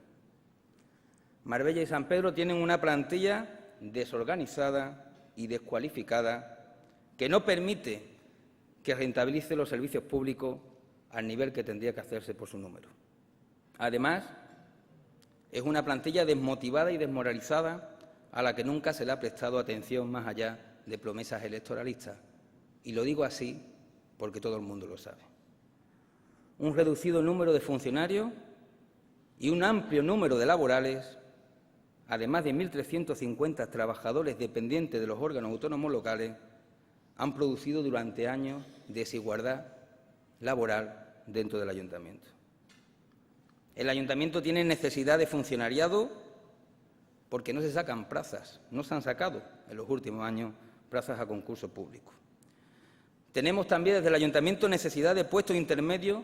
Marbella y San Pedro tienen una plantilla desorganizada y descualificada que no permite que rentabilice los servicios públicos al nivel que tendría que hacerse por su número. Además, es una plantilla desmotivada y desmoralizada a la que nunca se le ha prestado atención más allá de promesas electoralistas. Y lo digo así porque todo el mundo lo sabe. Un reducido número de funcionarios y un amplio número de laborales, además de 1.350 trabajadores dependientes de los órganos autónomos locales, han producido durante años desigualdad laboral dentro del ayuntamiento. El ayuntamiento tiene necesidad de funcionariado porque no se sacan plazas, no se han sacado en los últimos años plazas a concurso público. Tenemos también desde el ayuntamiento necesidad de puestos intermedios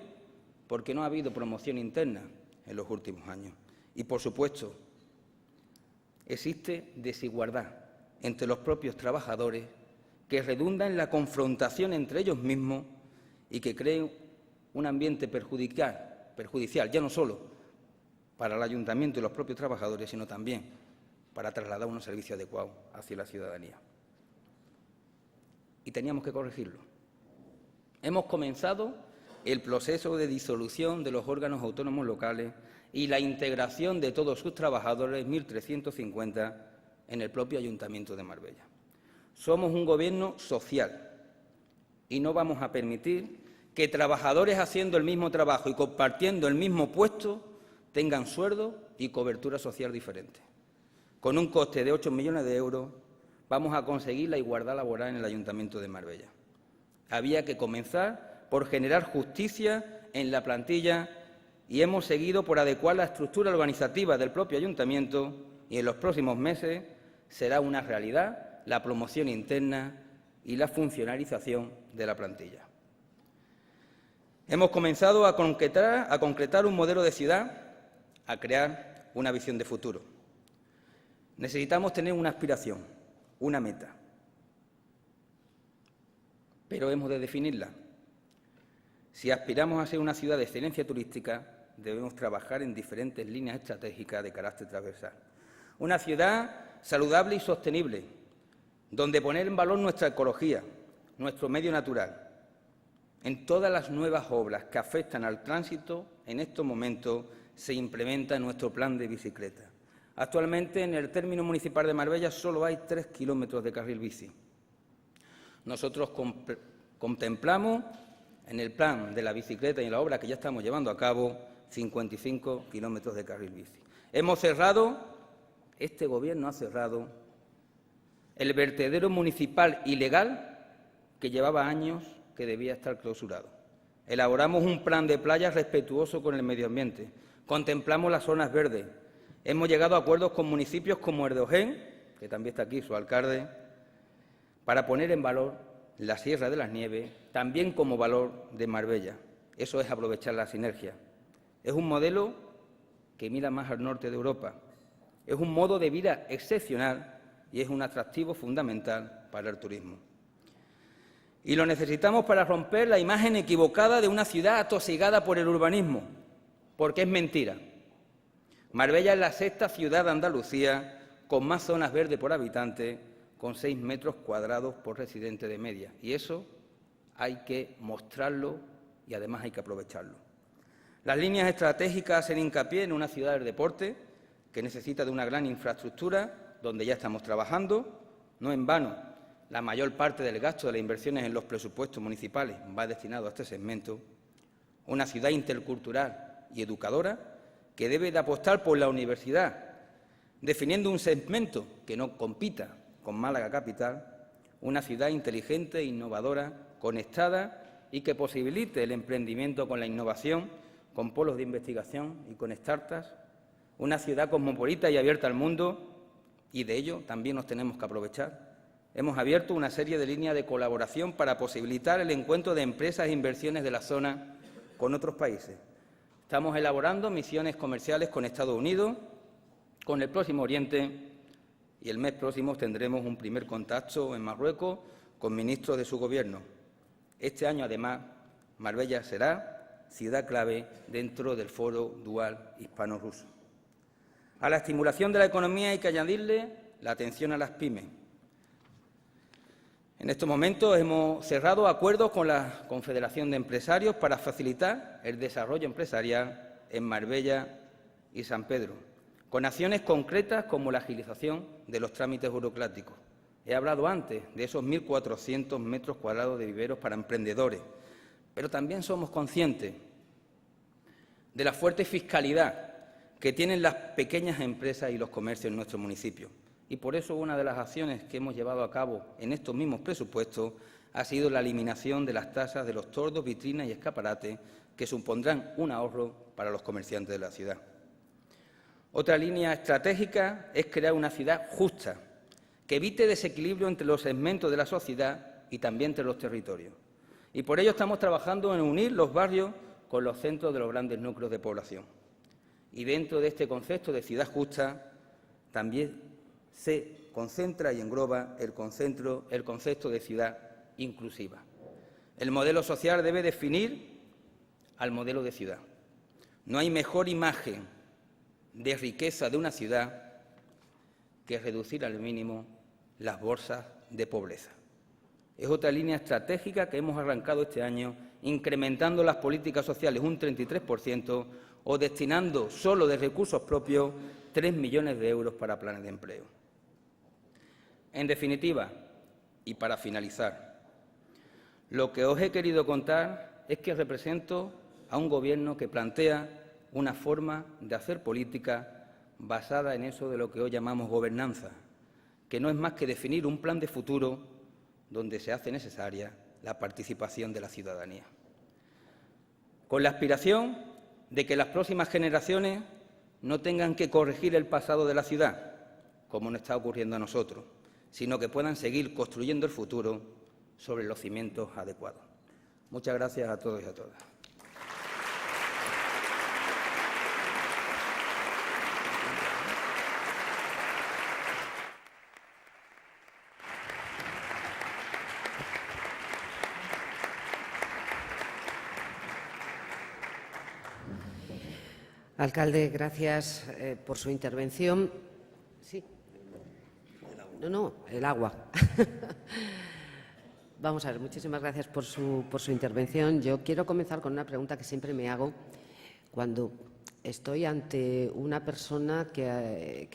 porque no ha habido promoción interna en los últimos años. Y, por supuesto, existe desigualdad entre los propios trabajadores que redunda en la confrontación entre ellos mismos y que crea un ambiente perjudicial, ya no solo para el ayuntamiento y los propios trabajadores, sino también para trasladar unos servicios adecuados hacia la ciudadanía. Y teníamos que corregirlo. Hemos comenzado el proceso de disolución de los órganos autónomos locales y la integración de todos sus trabajadores, 1.350, en el propio Ayuntamiento de Marbella. Somos un gobierno social y no vamos a permitir que trabajadores haciendo el mismo trabajo y compartiendo el mismo puesto tengan sueldo y cobertura social diferente. Con un coste de 8 millones de euros vamos a conseguir la igualdad laboral en el Ayuntamiento de Marbella. Había que comenzar por generar justicia en la plantilla y hemos seguido por adecuar la estructura organizativa del propio ayuntamiento y en los próximos meses será una realidad la promoción interna y la funcionalización de la plantilla. Hemos comenzado a concretar un modelo de ciudad, a crear una visión de futuro. Necesitamos tener una aspiración, una meta, pero hemos de definirla. Si aspiramos a ser una ciudad de excelencia turística, debemos trabajar en diferentes líneas estratégicas de carácter transversal. Una ciudad saludable y sostenible, donde poner en valor nuestra ecología, nuestro medio natural. En todas las nuevas obras que afectan al tránsito, en estos momentos se implementa nuestro plan de bicicleta. Actualmente, en el término municipal de Marbella solo hay 3 kilómetros de carril bici. Nosotros contemplamos en el plan de la bicicleta y en la obra que ya estamos llevando a cabo 55 kilómetros de carril bici. Este Gobierno ha cerrado el vertedero municipal ilegal que llevaba años que debía estar clausurado. Elaboramos un plan de playas respetuoso con el medio ambiente. Contemplamos las zonas verdes. Hemos llegado a acuerdos con municipios como el de Ojén, que también está aquí su alcalde, para poner en valor la Sierra de las Nieves, también como valor de Marbella. Eso es aprovechar la sinergia. Es un modelo que mira más al norte de Europa. Es un modo de vida excepcional y es un atractivo fundamental para el turismo. Y lo necesitamos para romper la imagen equivocada de una ciudad atosigada por el urbanismo, porque es mentira. Marbella es la sexta ciudad de Andalucía con más zonas verdes por habitante, con 6 metros cuadrados por residente de media. Y eso hay que mostrarlo y además hay que aprovecharlo. Las líneas estratégicas hacen hincapié en una ciudad del deporte que necesita de una gran infraestructura, donde ya estamos trabajando. No en vano, la mayor parte del gasto de las inversiones en los presupuestos municipales va destinado a este segmento. Una ciudad intercultural y educadora que debe de apostar por la universidad, definiendo un segmento que no compita con Málaga capital, una ciudad inteligente e innovadora, conectada y que posibilite el emprendimiento con la innovación, con polos de investigación y con startups, una ciudad cosmopolita y abierta al mundo, y de ello también nos tenemos que aprovechar. Hemos abierto una serie de líneas de colaboración para posibilitar el encuentro de empresas e inversiones de la zona con otros países. Estamos elaborando misiones comerciales con Estados Unidos, con el Próximo Oriente, y el mes próximo tendremos un primer contacto en Marruecos con ministros de su Gobierno. Este año, además, Marbella será ciudad clave dentro del Foro Dual Hispano-Ruso. A la estimulación de la economía hay que añadirle la atención a las pymes. En estos momentos hemos cerrado acuerdos con la Confederación de Empresarios para facilitar el desarrollo empresarial en Marbella y San Pedro, con acciones concretas como la agilización de los trámites burocráticos. He hablado antes de esos 1.400 metros cuadrados de viveros para emprendedores, pero también somos conscientes de la fuerte fiscalidad que tienen las pequeñas empresas y los comercios en nuestro municipio. Y por eso una de las acciones que hemos llevado a cabo en estos mismos presupuestos ha sido la eliminación de las tasas de los tordos, vitrinas y escaparates, que supondrán un ahorro para los comerciantes de la ciudad. Otra línea estratégica es crear una ciudad justa, que evite desequilibrio entre los segmentos de la sociedad y también entre los territorios. Y por ello estamos trabajando en unir los barrios con los centros de los grandes núcleos de población. Y dentro de este concepto de ciudad justa también se concentra y engloba el concepto de ciudad inclusiva. El modelo social debe definir al modelo de ciudad. No hay mejor imagen de riqueza de una ciudad que reducir al mínimo las bolsas de pobreza. Es otra línea estratégica que hemos arrancado este año, incrementando las políticas sociales un 33% o destinando solo de recursos propios 3 millones de euros para planes de empleo. En definitiva, y para finalizar, lo que os he querido contar es que represento a un Gobierno que plantea una forma de hacer política basada en eso de lo que hoy llamamos gobernanza, que no es más que definir un plan de futuro donde se hace necesaria la participación de la ciudadanía, con la aspiración de que las próximas generaciones no tengan que corregir el pasado de la ciudad, como nos está ocurriendo a nosotros, sino que puedan seguir construyendo el futuro sobre los cimientos adecuados. Muchas gracias a todos y a todas. Alcalde, gracias por su intervención. Sí. No, el agua. Vamos a ver, muchísimas gracias por su intervención. Yo quiero comenzar con una pregunta que siempre me hago cuando estoy ante una persona que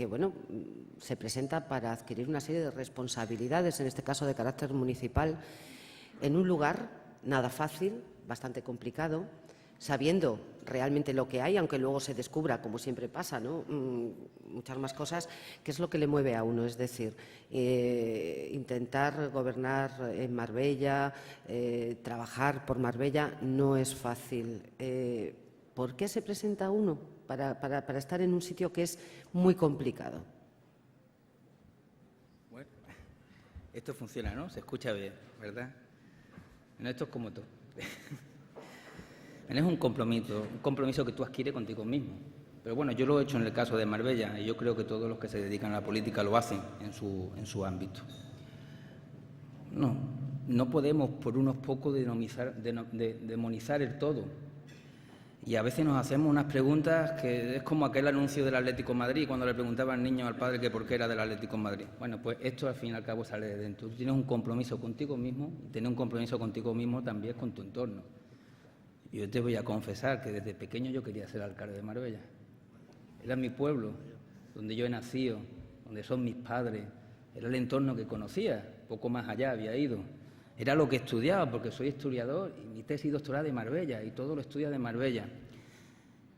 se presenta para adquirir una serie de responsabilidades, en este caso de carácter municipal, en un lugar nada fácil, bastante complicado, sabiendo realmente lo que hay, aunque luego se descubra, como siempre pasa, ¿no? Muchas más cosas, ¿qué es lo que le mueve a uno? Es decir, intentar gobernar en Marbella, trabajar por Marbella, no es fácil. ¿Por qué se presenta uno para estar en un sitio que es muy complicado? Bueno, esto funciona, ¿no? Se escucha bien, ¿verdad? No, esto es como todo. Es un compromiso que tú adquieres contigo mismo. Pero bueno, yo lo he hecho en el caso de Marbella y yo creo que todos los que se dedican a la política lo hacen en su ámbito. No podemos por unos pocos demonizar el todo. Y a veces nos hacemos unas preguntas que es como aquel anuncio del Atlético de Madrid, cuando le preguntaba al niño al padre que por qué era del Atlético de Madrid. Bueno, pues esto al fin y al cabo sale de dentro. Tú tienes un compromiso contigo mismo y tienes un compromiso contigo mismo también con tu entorno. Yo te voy a confesar que desde pequeño yo quería ser alcalde de Marbella. Era mi pueblo, donde yo he nacido, donde son mis padres, era el entorno que conocía, poco más allá había ido. Era lo que estudiaba, porque soy historiador y mi tesis doctoral de Marbella y todo lo estudia de Marbella.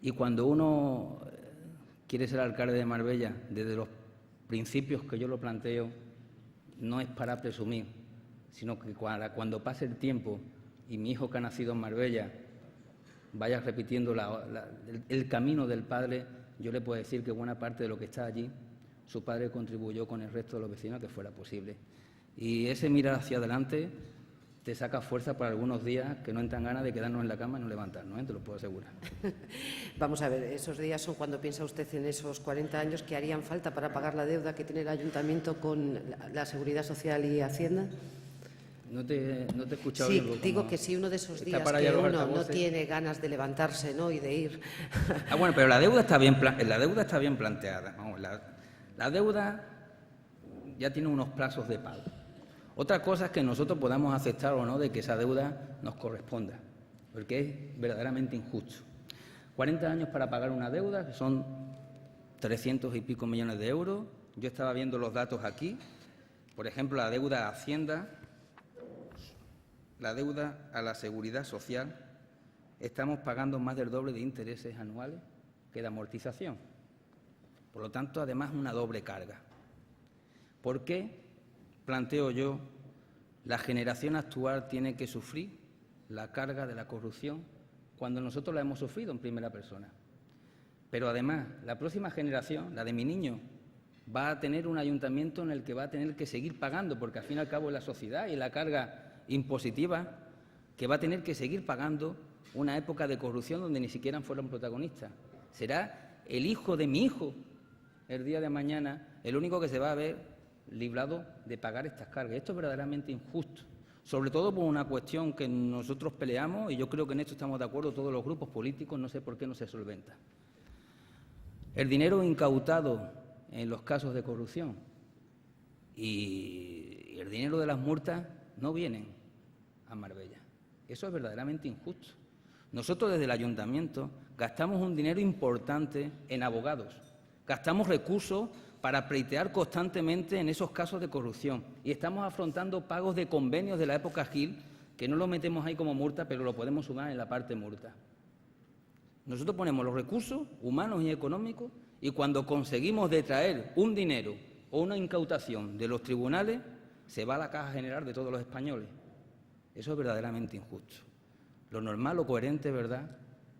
Y cuando uno quiere ser alcalde de Marbella, desde los principios que yo lo planteo, no es para presumir, sino que cuando pase el tiempo y mi hijo que ha nacido en Marbella vaya repitiendo el camino del padre, yo le puedo decir que buena parte de lo que está allí, su padre contribuyó con el resto de los vecinos a que fuera posible. Y ese mirar hacia adelante te saca fuerza para algunos días que no entran ganas de quedarnos en la cama y no levantarnos, te lo puedo asegurar. Vamos a ver, esos días son cuando piensa usted en esos 40 años que harían falta para pagar la deuda que tiene el Ayuntamiento con la Seguridad Social y Hacienda. No te he escuchado sí, bien. digo que si uno de esos días que uno no tiene ganas de levantarse, ¿no?, y de ir. Bueno, pero la deuda está bien planteada. Vamos, la deuda ya tiene unos plazos de pago. Otra cosa es que nosotros podamos aceptar o no de que esa deuda nos corresponda, porque es verdaderamente injusto. 40 años para pagar una deuda, que son 300 y pico millones de euros. Yo estaba viendo los datos aquí. Por ejemplo, la deuda a Hacienda, la deuda a la Seguridad Social, estamos pagando más del doble de intereses anuales que de amortización. Por lo tanto, además, una doble carga. ¿Por qué, planteo yo, la generación actual tiene que sufrir la carga de la corrupción cuando nosotros la hemos sufrido en primera persona? Pero además, la próxima generación, la de mi niño, va a tener un ayuntamiento en el que va a tener que seguir pagando, porque al fin y al cabo es la sociedad y la carga impositiva que va a tener que seguir pagando una época de corrupción donde ni siquiera fueron protagonistas. Será el hijo de mi hijo, el día de mañana, el único que se va a ver librado de pagar estas cargas. Esto es verdaderamente injusto, sobre todo por una cuestión que nosotros peleamos, y yo creo que en esto estamos de acuerdo todos los grupos políticos, no sé por qué no se solventa. El dinero incautado en los casos de corrupción y el dinero de las multas no vienen a Marbella. Eso es verdaderamente injusto. Nosotros desde el Ayuntamiento gastamos un dinero importante en abogados, gastamos recursos para pleitear constantemente en esos casos de corrupción y estamos afrontando pagos de convenios de la época Gil que no lo metemos ahí como multa, pero lo podemos sumar en la parte multa. Nosotros ponemos los recursos humanos y económicos y cuando conseguimos detraer un dinero o una incautación de los tribunales, se va a la caja general de todos los españoles. Eso es verdaderamente injusto. Lo normal, lo coherente, ¿verdad?,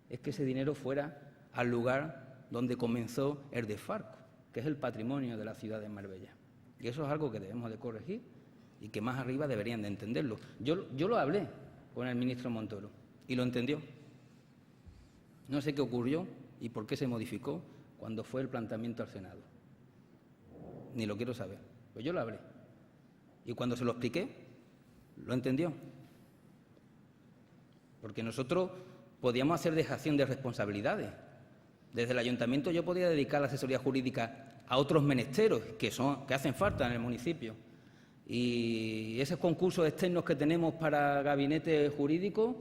es que ese dinero fuera al lugar donde comenzó el desfalco, que es el patrimonio de la ciudad de Marbella. Y eso es algo que debemos de corregir y que más arriba deberían de entenderlo. Yo lo hablé con el ministro Montoro y lo entendió. No sé qué ocurrió y por qué se modificó cuando fue el planteamiento al Senado. Ni lo quiero saber, pues yo lo hablé. Y cuando se lo expliqué, lo entendió. Porque nosotros podíamos hacer dejación de responsabilidades. Desde el Ayuntamiento yo podía dedicar la asesoría jurídica a otros menesteros que hacen falta en el municipio. Y esos concursos externos que tenemos para gabinete jurídico,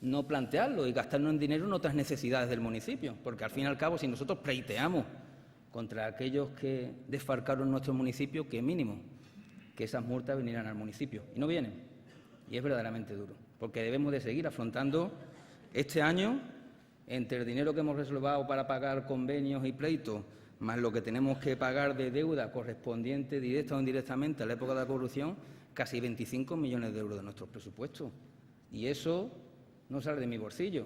no plantearlo y gastarnos en dinero en otras necesidades del municipio. Porque al fin y al cabo, si nosotros pleiteamos contra aquellos que desfalcaron nuestro municipio, que mínimo que esas multas vinieran al municipio. Y no vienen. Y es verdaderamente duro. Porque debemos de seguir afrontando este año, entre el dinero que hemos reservado para pagar convenios y pleitos, más lo que tenemos que pagar de deuda correspondiente directa o indirectamente a la época de la corrupción, casi 25 millones de euros de nuestros presupuestos. Y eso no sale de mi bolsillo,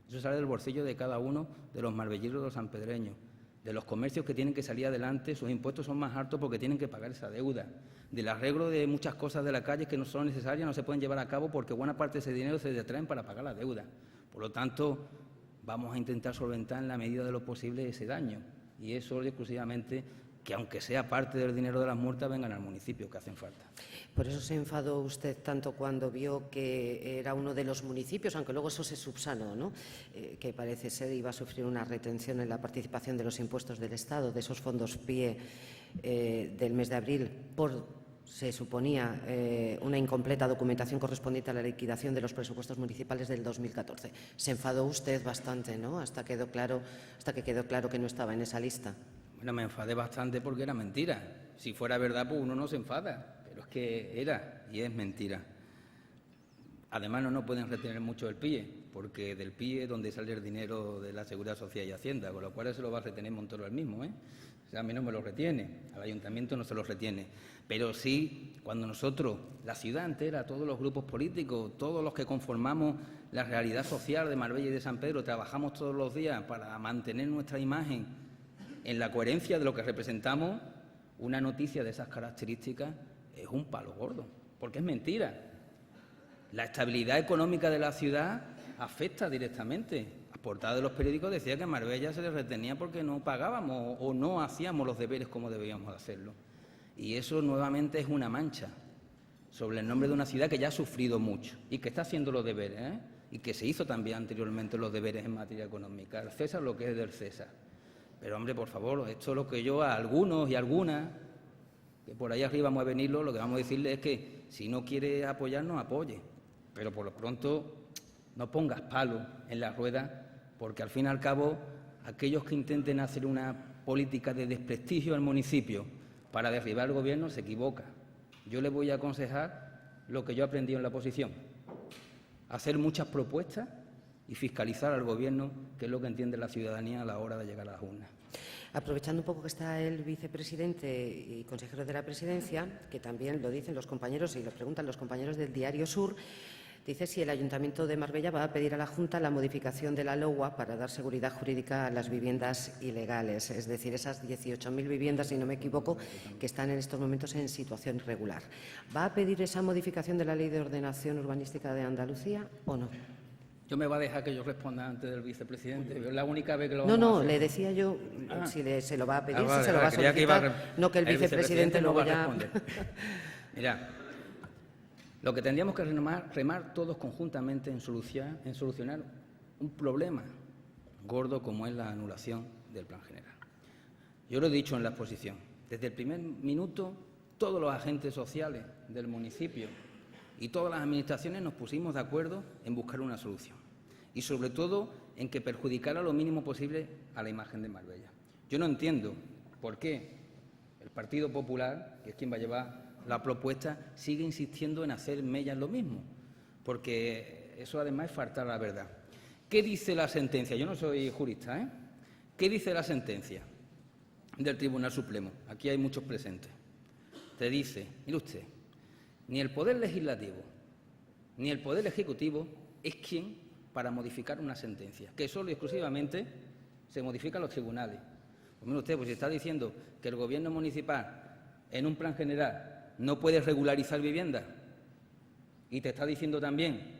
eso sale del bolsillo de cada uno de los marbelleros, de los sanpedreños, de los comercios que tienen que salir adelante. Sus impuestos son más altos porque tienen que pagar esa deuda, del arreglo de muchas cosas de la calle que no son necesarias, no se pueden llevar a cabo porque buena parte de ese dinero se detraen para pagar la deuda. Por lo tanto, vamos a intentar solventar en la medida de lo posible ese daño. Y es solo y exclusivamente que, aunque sea parte del dinero de las multas, vengan al municipio, que hacen falta. Por eso se enfadó usted tanto cuando vio que era uno de los municipios, aunque luego eso se subsanó, ¿no? Que parece ser iba a sufrir una retención en la participación de los impuestos del Estado, de esos fondos PIE del mes de abril, se suponía una incompleta documentación correspondiente a la liquidación de los presupuestos municipales del 2014. Se enfadó usted bastante, ¿no? Hasta que quedó claro que no estaba en esa lista. Bueno, me enfadé bastante porque era mentira. Si fuera verdad, pues uno no se enfada, pero es que era y es mentira. Además, no nos pueden retener mucho el PIE, porque del PIE es donde sale el dinero de la Seguridad Social y Hacienda, con lo cual se lo va a retener Montoro él mismo, ¿eh? O sea, a mí no me lo retiene, al ayuntamiento no se lo retiene. Pero sí, cuando nosotros, la ciudad entera, todos los grupos políticos, todos los que conformamos la realidad social de Marbella y de San Pedro, trabajamos todos los días para mantener nuestra imagen en la coherencia de lo que representamos, una noticia de esas características es un palo gordo, porque es mentira. La estabilidad económica de la ciudad afecta directamente. La portada de los periódicos decía que a Marbella se le retenía porque no pagábamos o no hacíamos los deberes como debíamos hacerlo. Y eso nuevamente es una mancha sobre el nombre de una ciudad que ya ha sufrido mucho y que está haciendo los deberes, ¿eh? Y que se hizo también anteriormente los deberes en materia económica. El César lo que es del César. Pero, hombre, por favor, esto es lo que yo a algunos y algunas, que por ahí arriba mueven hilo, lo que vamos a decirles es que si no quiere apoyarnos, apoye. Pero por lo pronto no pongas palos en la rueda, porque al fin y al cabo aquellos que intenten hacer una política de desprestigio al municipio para derribar el gobierno se equivocan. Yo les voy a aconsejar lo que yo he aprendido en la oposición, hacer muchas propuestas y fiscalizar al Gobierno, que es lo que entiende la ciudadanía a la hora de llegar a las urnas. Aprovechando un poco que está el vicepresidente y consejero de la Presidencia, que también lo dicen los compañeros y lo preguntan los compañeros del Diario Sur, dice si el Ayuntamiento de Marbella va a pedir a la Junta la modificación de la LOA para dar seguridad jurídica a las viviendas ilegales, es decir, esas 18.000 viviendas, si no me equivoco, que están en estos momentos en situación irregular. ¿Va a pedir esa modificación de la Ley de Ordenación Urbanística de Andalucía o no? Yo me va a dejar que yo responda antes del vicepresidente. Es la única vez que lo vamos a No, hacer. le decía yo si se lo va a pedir, vale, si se lo va a solicitar, no que el vicepresidente no luego va a ya... responder. Mira, lo que tendríamos que remar todos conjuntamente en solucionar un problema gordo como es la anulación del Plan General. Yo lo he dicho en la exposición. Desde el primer minuto, todos los agentes sociales del municipio y todas las administraciones nos pusimos de acuerdo en buscar una solución y, sobre todo, en que perjudicara lo mínimo posible a la imagen de Marbella. Yo no entiendo por qué el Partido Popular, que es quien va a llevar la propuesta, sigue insistiendo en hacer mella en lo mismo, porque eso además es faltar a la verdad. ¿Qué dice la sentencia? Yo no soy jurista, ¿eh? ¿Qué dice la sentencia del Tribunal Supremo? Aquí hay muchos presentes. Te dice, mire usted, ni el Poder Legislativo ni el Poder Ejecutivo es quien para modificar una sentencia, que solo y exclusivamente se modifican los tribunales. Pues mire usted, pues si está diciendo que el Gobierno municipal en un plan general no puede regularizar viviendas y te está diciendo también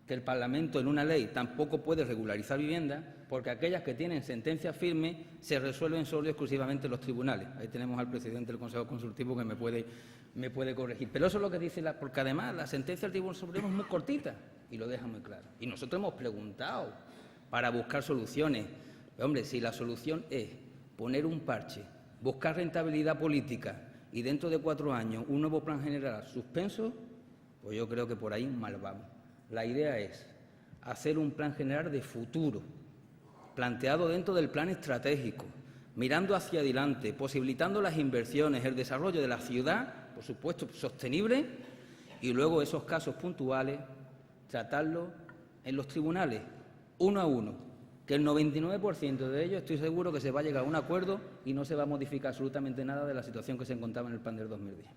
que el Parlamento en una ley tampoco puede regularizar viviendas, porque aquellas que tienen sentencias firmes se resuelven solo y exclusivamente en los tribunales. Ahí tenemos al presidente del Consejo Consultivo que me puede corregir. Pero eso es lo que dice, porque además la sentencia del Tribunal Supremo es muy cortita y lo deja muy claro. Y nosotros hemos preguntado para buscar soluciones. Pero, hombre, si la solución es poner un parche, buscar rentabilidad política y dentro de 4 años un nuevo plan general suspenso, pues yo creo que por ahí mal vamos. La idea es hacer un plan general de futuro, planteado dentro del plan estratégico, mirando hacia adelante, posibilitando las inversiones, el desarrollo de la ciudad, por supuesto, sostenible, y luego esos casos puntuales, tratarlos en los tribunales, uno a uno, que el 99% de ellos estoy seguro que se va a llegar a un acuerdo y no se va a modificar absolutamente nada de la situación que se encontraba en el plan del 2010.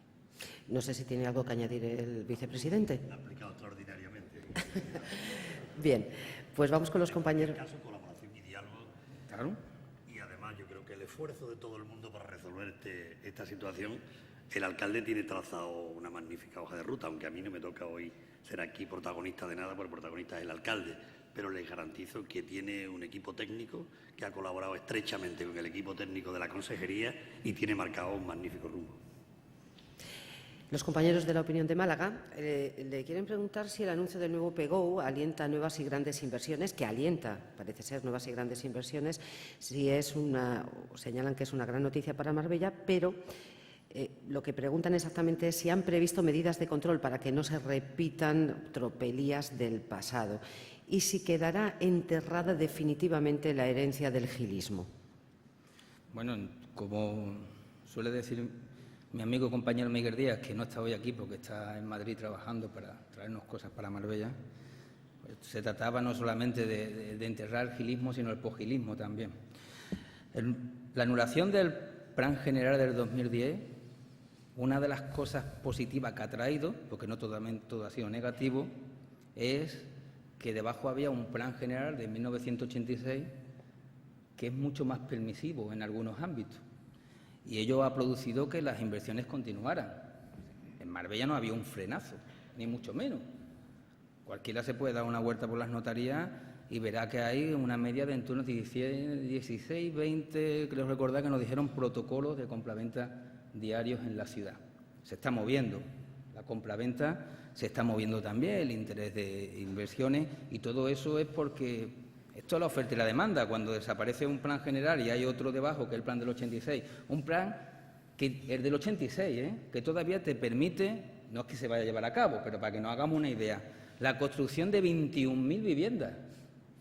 No sé si tiene algo que añadir el vicepresidente. Ha aplicado extraordinariamente. Bien, pues vamos con los compañeros. En este caso, colaboración y diálogo. Claro. Y además yo creo que el esfuerzo de todo el mundo para resolver esta situación El alcalde tiene trazado una magnífica hoja de ruta, aunque a mí no me toca hoy ser aquí protagonista de nada, porque el protagonista es el alcalde, pero les garantizo que tiene un equipo técnico que ha colaborado estrechamente con el equipo técnico de la Consejería y tiene marcado un magnífico rumbo. Los compañeros de la Opinión de Málaga le quieren preguntar si el anuncio del nuevo PGO alienta nuevas y grandes inversiones, que alienta, parece ser, nuevas y grandes inversiones, si es señalan que es una gran noticia para Marbella, pero lo que preguntan exactamente es si han previsto medidas de control para que no se repitan tropelías del pasado y si quedará enterrada definitivamente la herencia del gilismo. Bueno, como suele decir mi amigo y compañero Miguel Díaz, que no está hoy aquí porque está en Madrid trabajando para traernos cosas para Marbella, pues se trataba no solamente de enterrar el gilismo, sino el posgilismo también. La anulación del Plan General del 2010, una de las cosas positivas que ha traído, porque no todo ha sido negativo, es que debajo había un Plan General de 1986 que es mucho más permisivo en algunos ámbitos. Y ello ha producido que las inversiones continuaran. En Marbella no había un frenazo, ni mucho menos. Cualquiera se puede dar una vuelta por las notarías y verá que hay una media de en torno a 16, 20, creo recordar que nos dijeron protocolos de compraventa diarios en la ciudad. Se está moviendo, la compraventa se está moviendo también, el interés de inversiones, y todo eso es porque esto es la oferta y la demanda. Cuando desaparece un plan general y hay otro debajo, que es el plan del 86, un plan que es del 86, que todavía te permite, no es que se vaya a llevar a cabo, pero para que nos hagamos una idea, la construcción de 21.000 viviendas.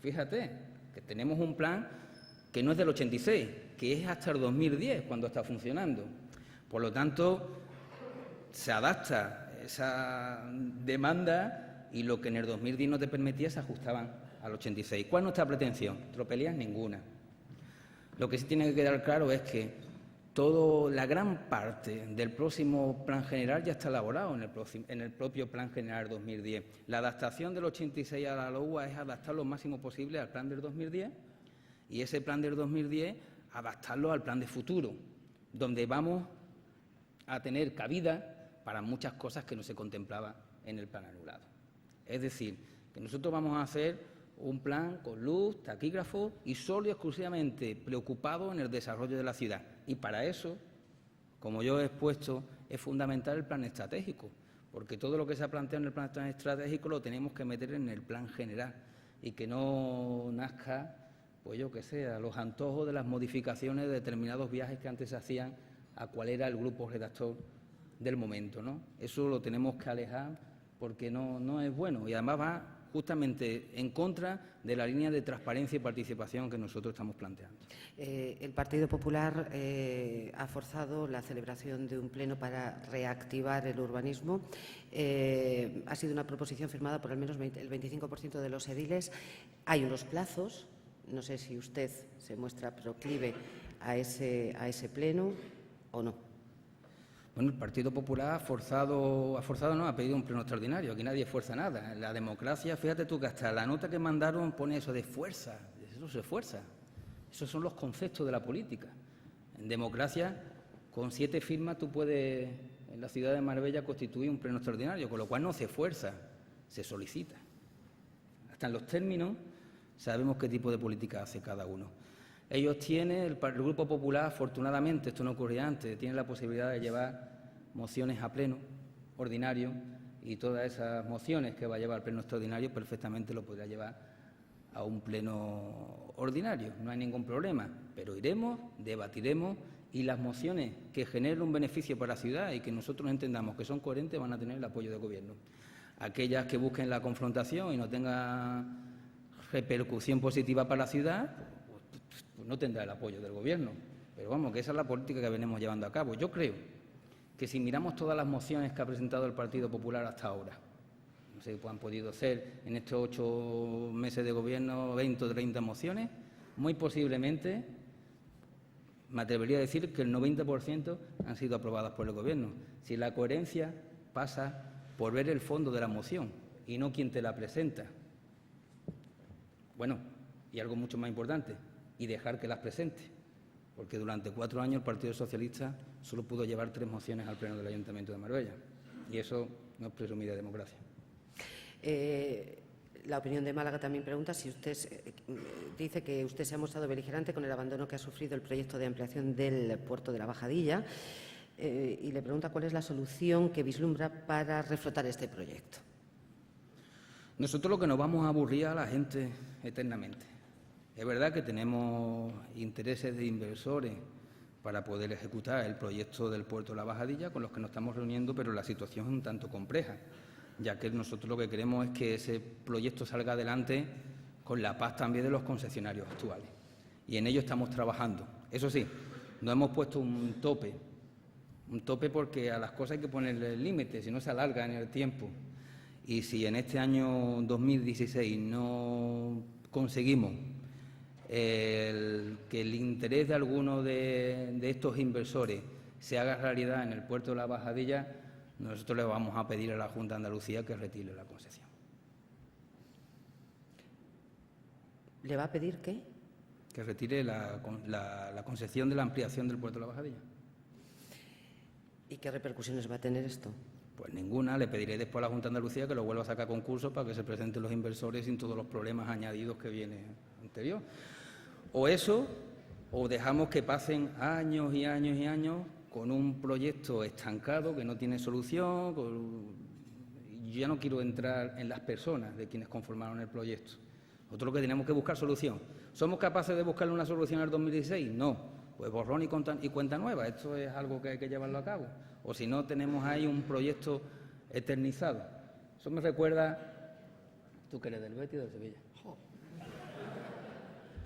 Fíjate, que tenemos un plan que no es del 86, que es hasta el 2010, cuando está funcionando. Por lo tanto, se adapta esa demanda y lo que en el 2010 no te permitía se ajustaban al 86. ¿Cuál es nuestra pretensión? Tropelías ninguna. Lo que sí tiene que quedar claro es que la gran parte del próximo Plan General ya está elaborado en el propio Plan General 2010. La adaptación del 86 a la LOUA es adaptar lo máximo posible al Plan del 2010 y ese Plan del 2010 adaptarlo al Plan de futuro, donde vamos a tener cabida para muchas cosas que no se contemplaba en el plan anulado. Es decir, que nosotros vamos a hacer un plan con luz, taquígrafo y solo y exclusivamente preocupado en el desarrollo de la ciudad. Y para eso, como yo he expuesto, es fundamental el plan estratégico, porque todo lo que se ha planteado en el plan estratégico lo tenemos que meter en el plan general y que no nazca, pues yo que sé, a los antojos de las modificaciones de determinados viajes que antes se hacían a cuál era el grupo redactor del momento, ¿no? Eso lo tenemos que alejar porque no es bueno y además va justamente en contra de la línea de transparencia y participación que nosotros estamos planteando. El Partido Popular ha forzado la celebración de un pleno para reactivar el urbanismo. Ha sido una proposición firmada por al menos el 25% de los ediles. Hay unos plazos. No sé si usted se muestra proclive a ese pleno o no. Bueno, el Partido Popular ha pedido un pleno extraordinario. Aquí nadie fuerza nada. En la democracia, fíjate tú que hasta la nota que mandaron pone eso de fuerza. Eso se fuerza. Esos son los conceptos de la política. En democracia, con 7 firmas tú puedes, en la ciudad de Marbella, constituir un pleno extraordinario, con lo cual no se fuerza, se solicita. Hasta en los términos sabemos qué tipo de política hace cada uno. Ellos tienen, el Grupo Popular, afortunadamente, esto no ocurría antes, tiene la posibilidad de llevar mociones a pleno ordinario y todas esas mociones que va a llevar al pleno extraordinario perfectamente lo podrá llevar a un pleno ordinario. No hay ningún problema, pero iremos, debatiremos y las mociones que generen un beneficio para la ciudad y que nosotros entendamos que son coherentes van a tener el apoyo del Gobierno. Aquellas que busquen la confrontación y no tengan repercusión positiva para la ciudad, pues no tendrá el apoyo del Gobierno. Pero vamos, que esa es la política que venimos llevando a cabo. Yo creo que si miramos todas las mociones que ha presentado el Partido Popular hasta ahora, no sé, pues han podido ser en estos 8 meses de Gobierno 20 o 30 mociones, muy posiblemente, me atrevería a decir que el 90% han sido aprobadas por el Gobierno. Si la coherencia pasa por ver el fondo de la moción y no quien te la presenta. Bueno, y algo mucho más importante, y dejar que las presente. porque durante 4 años el Partido Socialista solo pudo llevar 3 mociones al Pleno del Ayuntamiento de Marbella, y eso no es presumir de democracia. La opinión de Málaga también pregunta si usted dice que usted se ha mostrado beligerante con el abandono que ha sufrido el proyecto de ampliación del puerto de la Bajadilla, y le pregunta cuál es la solución que vislumbra para reflotar este proyecto. Nosotros lo que nos vamos a aburrir a la gente eternamente. Es verdad que tenemos intereses de inversores para poder ejecutar el proyecto del puerto de la Bajadilla, con los que nos estamos reuniendo, pero la situación es un tanto compleja, ya que nosotros lo que queremos es que ese proyecto salga adelante con la paz también de los concesionarios actuales. Y en ello estamos trabajando. Eso sí, no hemos puesto un tope porque a las cosas hay que ponerle límites, si no se alarga en el tiempo. Y si en este año 2016 no conseguimos que el interés de alguno de estos inversores se haga realidad en el puerto de la Bajadilla, nosotros le vamos a pedir a la Junta de Andalucía que retire la concesión. ¿Le va a pedir qué? Que retire la concesión de la ampliación del puerto de la Bajadilla. ¿Y qué repercusiones va a tener esto? Pues ninguna. Le pediré después a la Junta de Andalucía que lo vuelva a sacar a concurso para que se presenten los inversores sin todos los problemas añadidos que viene anterior. O eso, o dejamos que pasen años y años y años con un proyecto estancado que no tiene solución. Yo ya no quiero entrar en las personas de quienes conformaron el proyecto. Nosotros lo que tenemos que buscar solución. ¿Somos capaces de buscarle una solución en el 2016? No. Pues borrón y cuenta nueva. Esto es algo que hay que llevarlo a cabo. O si no, tenemos ahí un proyecto eternizado. Eso me recuerda... ¿Tú que eres del Betis o del Sevilla?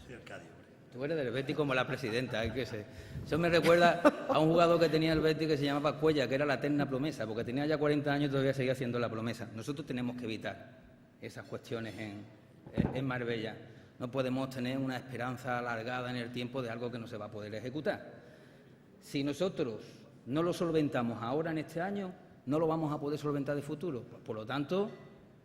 Soy el Cádiz. Tú eres del Betis como la presidenta, hay que ser. Eso me recuerda a un jugador que tenía el Betis que se llamaba Cuella, que era la eterna promesa, porque tenía ya 40 años y todavía seguía haciendo la promesa. Nosotros tenemos que evitar esas cuestiones en Marbella. No podemos tener una esperanza alargada en el tiempo de algo que no se va a poder ejecutar. Si nosotros no lo solventamos ahora en este año, no lo vamos a poder solventar de futuro. Por lo tanto,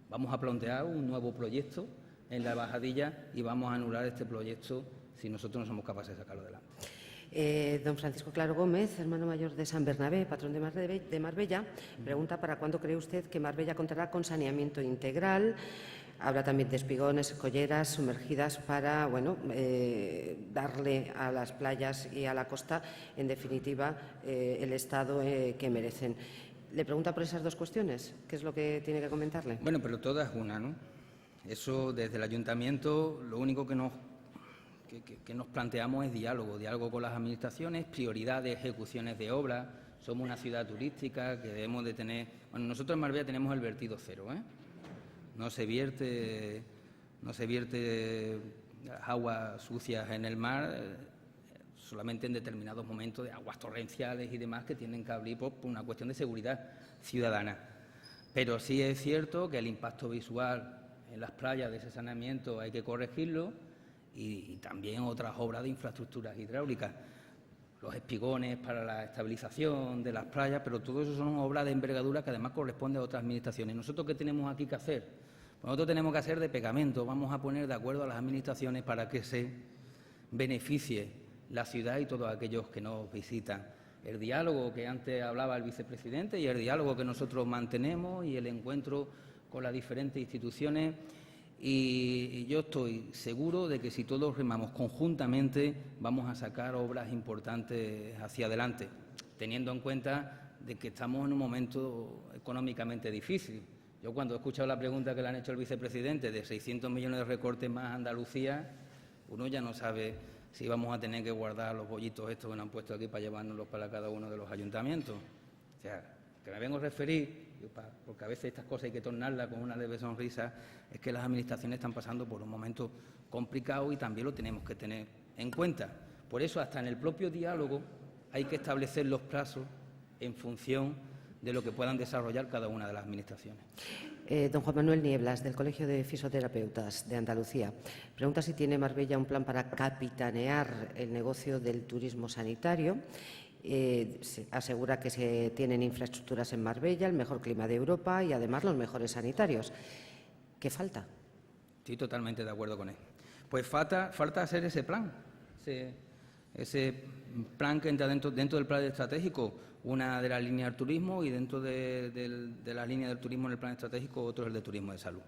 vamos a plantear un nuevo proyecto en la Bajadilla y vamos a anular este proyecto si nosotros no somos capaces de sacarlo adelante. Don Francisco Claro Gómez, hermano mayor de San Bernabé, patrón de Marbella, pregunta para cuándo cree usted que Marbella contará con saneamiento integral. Habla también de espigones, escolleras sumergidas para darle a las playas y a la costa, en definitiva, el estado que merecen. Le pregunta por esas dos cuestiones. ¿Qué es lo que tiene que comentarle? Bueno, pero todas una, ¿no? Eso, desde el Ayuntamiento, lo único que nos planteamos es diálogo con las administraciones, prioridad de ejecuciones de obras. Somos una ciudad turística que debemos de tener... Bueno, nosotros en Marbella tenemos el vertido cero, ¿eh? No se vierte aguas sucias en el mar, solamente en determinados momentos de aguas torrenciales y demás que tienen que abrir por una cuestión de seguridad ciudadana. Pero sí es cierto que el impacto visual en las playas de ese saneamiento hay que corregirlo y también otras obras de infraestructuras hidráulicas, los espigones para la estabilización de las playas, pero todo eso son obras de envergadura que además corresponden a otras administraciones. ¿Nosotros qué tenemos aquí que hacer? Pues nosotros tenemos que hacer de pegamento, vamos a poner de acuerdo a las administraciones para que se beneficie la ciudad y todos aquellos que nos visitan. El diálogo que antes hablaba el vicepresidente y el diálogo que nosotros mantenemos y el encuentro con las diferentes instituciones. Y yo estoy seguro de que si todos remamos conjuntamente vamos a sacar obras importantes hacia adelante, teniendo en cuenta de que estamos en un momento económicamente difícil. Yo cuando he escuchado la pregunta que le han hecho al vicepresidente de 600 millones de recortes más a Andalucía, uno ya no sabe si vamos a tener que guardar los bollitos estos que nos han puesto aquí para llevárnoslos para cada uno de los ayuntamientos. O sea, que me vengo a referir, porque a veces estas cosas hay que tornarlas con una leve sonrisa, es que las administraciones están pasando por un momento complicado y también lo tenemos que tener en cuenta. Por eso, hasta en el propio diálogo hay que establecer los plazos en función de lo que puedan desarrollar cada una de las administraciones. Don Juan Manuel Nieblas, del Colegio de Fisioterapeutas de Andalucía, pregunta si tiene Marbella un plan para capitanear el negocio del turismo sanitario. Asegura que se tienen infraestructuras en Marbella, el mejor clima de Europa y además los mejores sanitarios. ¿Qué falta? Estoy totalmente de acuerdo con él. Pues falta hacer ese plan, ese plan que entra dentro del plan estratégico, una de las líneas del turismo, y dentro de la línea del turismo en el plan estratégico otro es el de turismo de salud.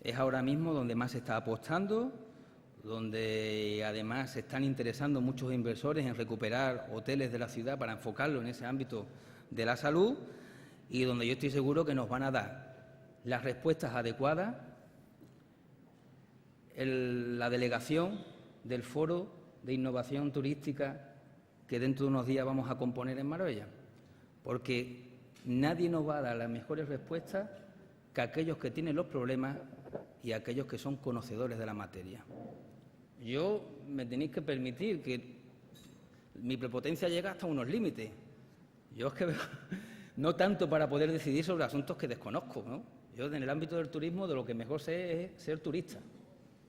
Es ahora mismo donde más se está apostando, donde además se están interesando muchos inversores en recuperar hoteles de la ciudad para enfocarlo en ese ámbito de la salud, y donde yo estoy seguro que nos van a dar las respuestas adecuadas la delegación del Foro de Innovación Turística que dentro de unos días vamos a componer en Marbella, porque nadie nos va a dar las mejores respuestas que aquellos que tienen los problemas y aquellos que son conocedores de la materia. Yo me tenéis que permitir que mi prepotencia llega hasta unos límites. Yo es que no tanto para poder decidir sobre asuntos que desconozco, ¿no? Yo en el ámbito del turismo de lo que mejor sé es ser turista.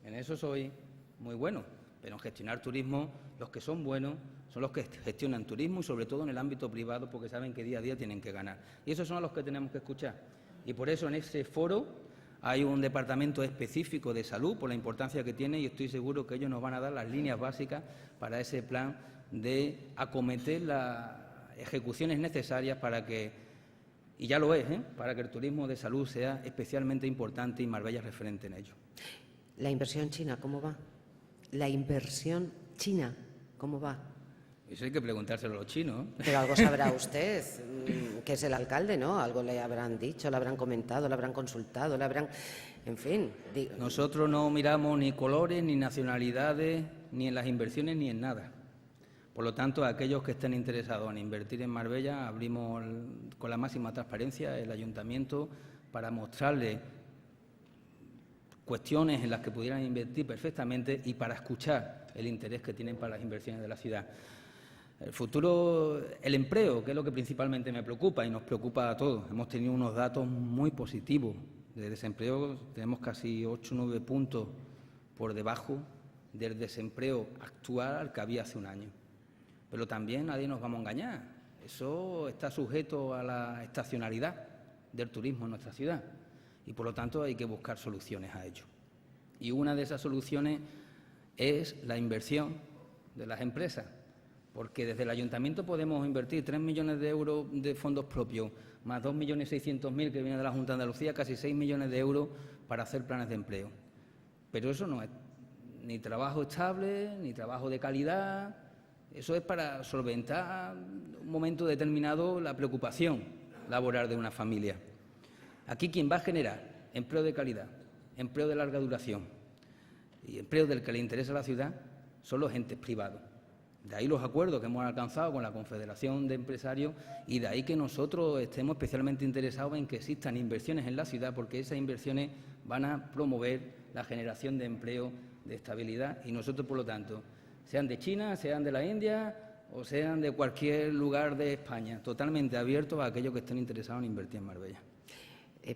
En eso soy muy bueno, pero en gestionar turismo los que son buenos son los que gestionan turismo, y sobre todo en el ámbito privado, porque saben que día a día tienen que ganar. Y esos son a los que tenemos que escuchar. Y por eso en ese foro hay un departamento específico de salud, por la importancia que tiene, y estoy seguro que ellos nos van a dar las líneas básicas para ese plan de acometer las ejecuciones necesarias para que, y ya lo es, para que el turismo de salud sea especialmente importante y Marbella es referente en ello. La inversión china, ¿cómo va? La inversión china, ¿cómo va? Eso hay que preguntárselo a los chinos. Pero algo sabrá usted, que es el alcalde, ¿no? Algo le habrán dicho, le habrán comentado, le habrán consultado, le habrán... En fin... Nosotros no miramos ni colores, ni nacionalidades, ni en las inversiones, ni en nada. Por lo tanto, a aquellos que estén interesados en invertir en Marbella, abrimos con la máxima transparencia el ayuntamiento para mostrarles cuestiones en las que pudieran invertir perfectamente y para escuchar el interés que tienen para las inversiones de la ciudad. El futuro, el empleo, que es lo que principalmente me preocupa y nos preocupa a todos. Hemos tenido unos datos muy positivos de desempleo, tenemos casi 8 o 9 puntos por debajo del desempleo actual al que había hace un año. Pero también nadie nos vamos a engañar, eso está sujeto a la estacionalidad del turismo en nuestra ciudad y por lo tanto hay que buscar soluciones a ello. Y una de esas soluciones es la inversión de las empresas, porque desde el ayuntamiento podemos invertir 3 millones de euros de fondos propios, más 2.600.000 que viene de la Junta de Andalucía, casi 6 millones de euros para hacer planes de empleo. Pero eso no es ni trabajo estable, ni trabajo de calidad, eso es para solventar en un momento determinado la preocupación laboral de una familia. Aquí quien va a generar empleo de calidad, empleo de larga duración y empleo del que le interesa a la ciudad son los entes privados. De ahí los acuerdos que hemos alcanzado con la Confederación de Empresarios y de ahí que nosotros estemos especialmente interesados en que existan inversiones en la ciudad, porque esas inversiones van a promover la generación de empleo, de estabilidad, y nosotros, por lo tanto, sean de China, sean de la India o sean de cualquier lugar de España, totalmente abiertos a aquellos que estén interesados en invertir en Marbella.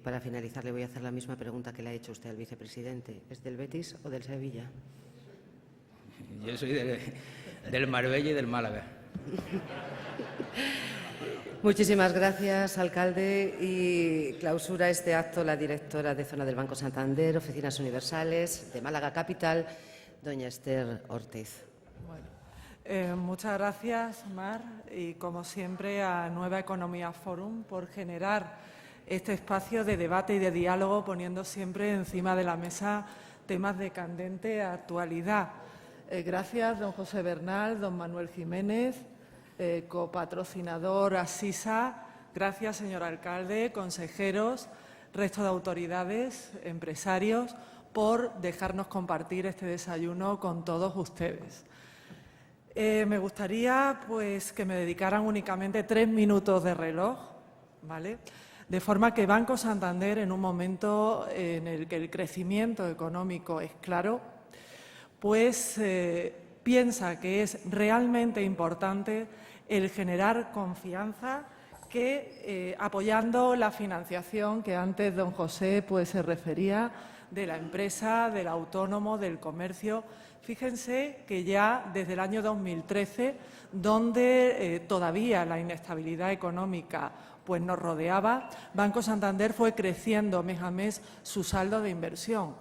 Para finalizar, le voy a hacer la misma pregunta que le ha hecho usted al vicepresidente. ¿Es del Betis o del Sevilla? Yo soy del Marbella y del Málaga. Muchísimas gracias, alcalde. Y clausura este acto la directora de Zona del Banco Santander, Oficinas Universales de Málaga Capital, doña Esther Ortiz. Bueno, muchas gracias, Mar, y como siempre a Nueva Economía Forum por generar este espacio de debate y de diálogo, poniendo siempre encima de la mesa temas de candente actualidad. Gracias, don José Bernal, don Manuel Jiménez, copatrocinador Asisa. Gracias, señor alcalde, consejeros, resto de autoridades, empresarios, por dejarnos compartir este desayuno con todos ustedes. Me gustaría pues, que me dedicaran únicamente 3 minutos de reloj, ¿vale? De forma que Banco Santander, en un momento en el que el crecimiento económico es claro, pues piensa que es realmente importante el generar confianza que, apoyando la financiación que antes don José pues, se refería, de la empresa, del autónomo, del comercio. Fíjense que ya desde el año 2013, donde todavía la inestabilidad económica pues, nos rodeaba, Banco Santander fue creciendo mes a mes su saldo de inversión.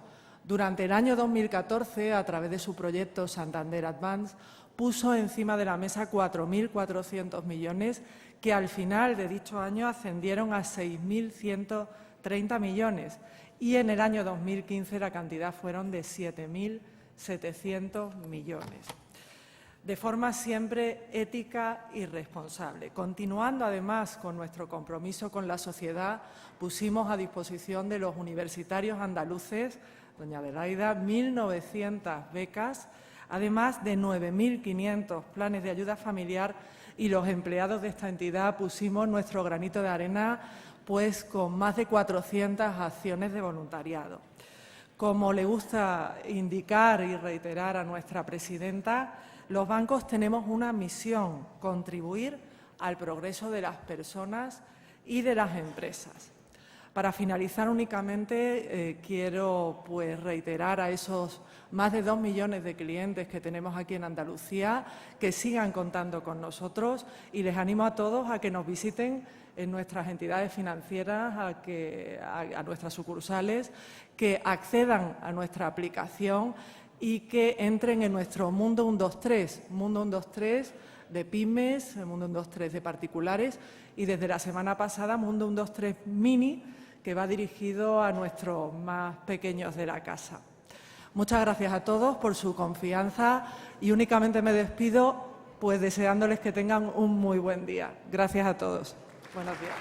Durante el año 2014, a través de su proyecto Santander Advance, puso encima de la mesa 4.400 millones, que al final de dicho año ascendieron a 6.130 millones y en el año 2015 la cantidad fueron de 7.700 millones. De forma siempre ética y responsable. Continuando, además, con nuestro compromiso con la sociedad, pusimos a disposición de los universitarios andaluces, doña Adelaida, 1.900 becas, además de 9.500 planes de ayuda familiar, y los empleados de esta entidad pusimos nuestro granito de arena, pues con más de 400 acciones de voluntariado. Como le gusta indicar y reiterar a nuestra presidenta, los bancos tenemos una misión: contribuir al progreso de las personas y de las empresas. Para finalizar, únicamente quiero reiterar a esos más de 2 millones de clientes que tenemos aquí en Andalucía que sigan contando con nosotros, y les animo a todos a que nos visiten en nuestras entidades financieras, a nuestras sucursales, que accedan a nuestra aplicación y que entren en nuestro Mundo 123, Mundo 123 de pymes, Mundo 123 de particulares, y desde la semana pasada Mundo 123 Mini, que va dirigido a nuestros más pequeños de la casa. Muchas gracias a todos por su confianza y únicamente me despido pues deseándoles que tengan un muy buen día. Gracias a todos. Buenos días.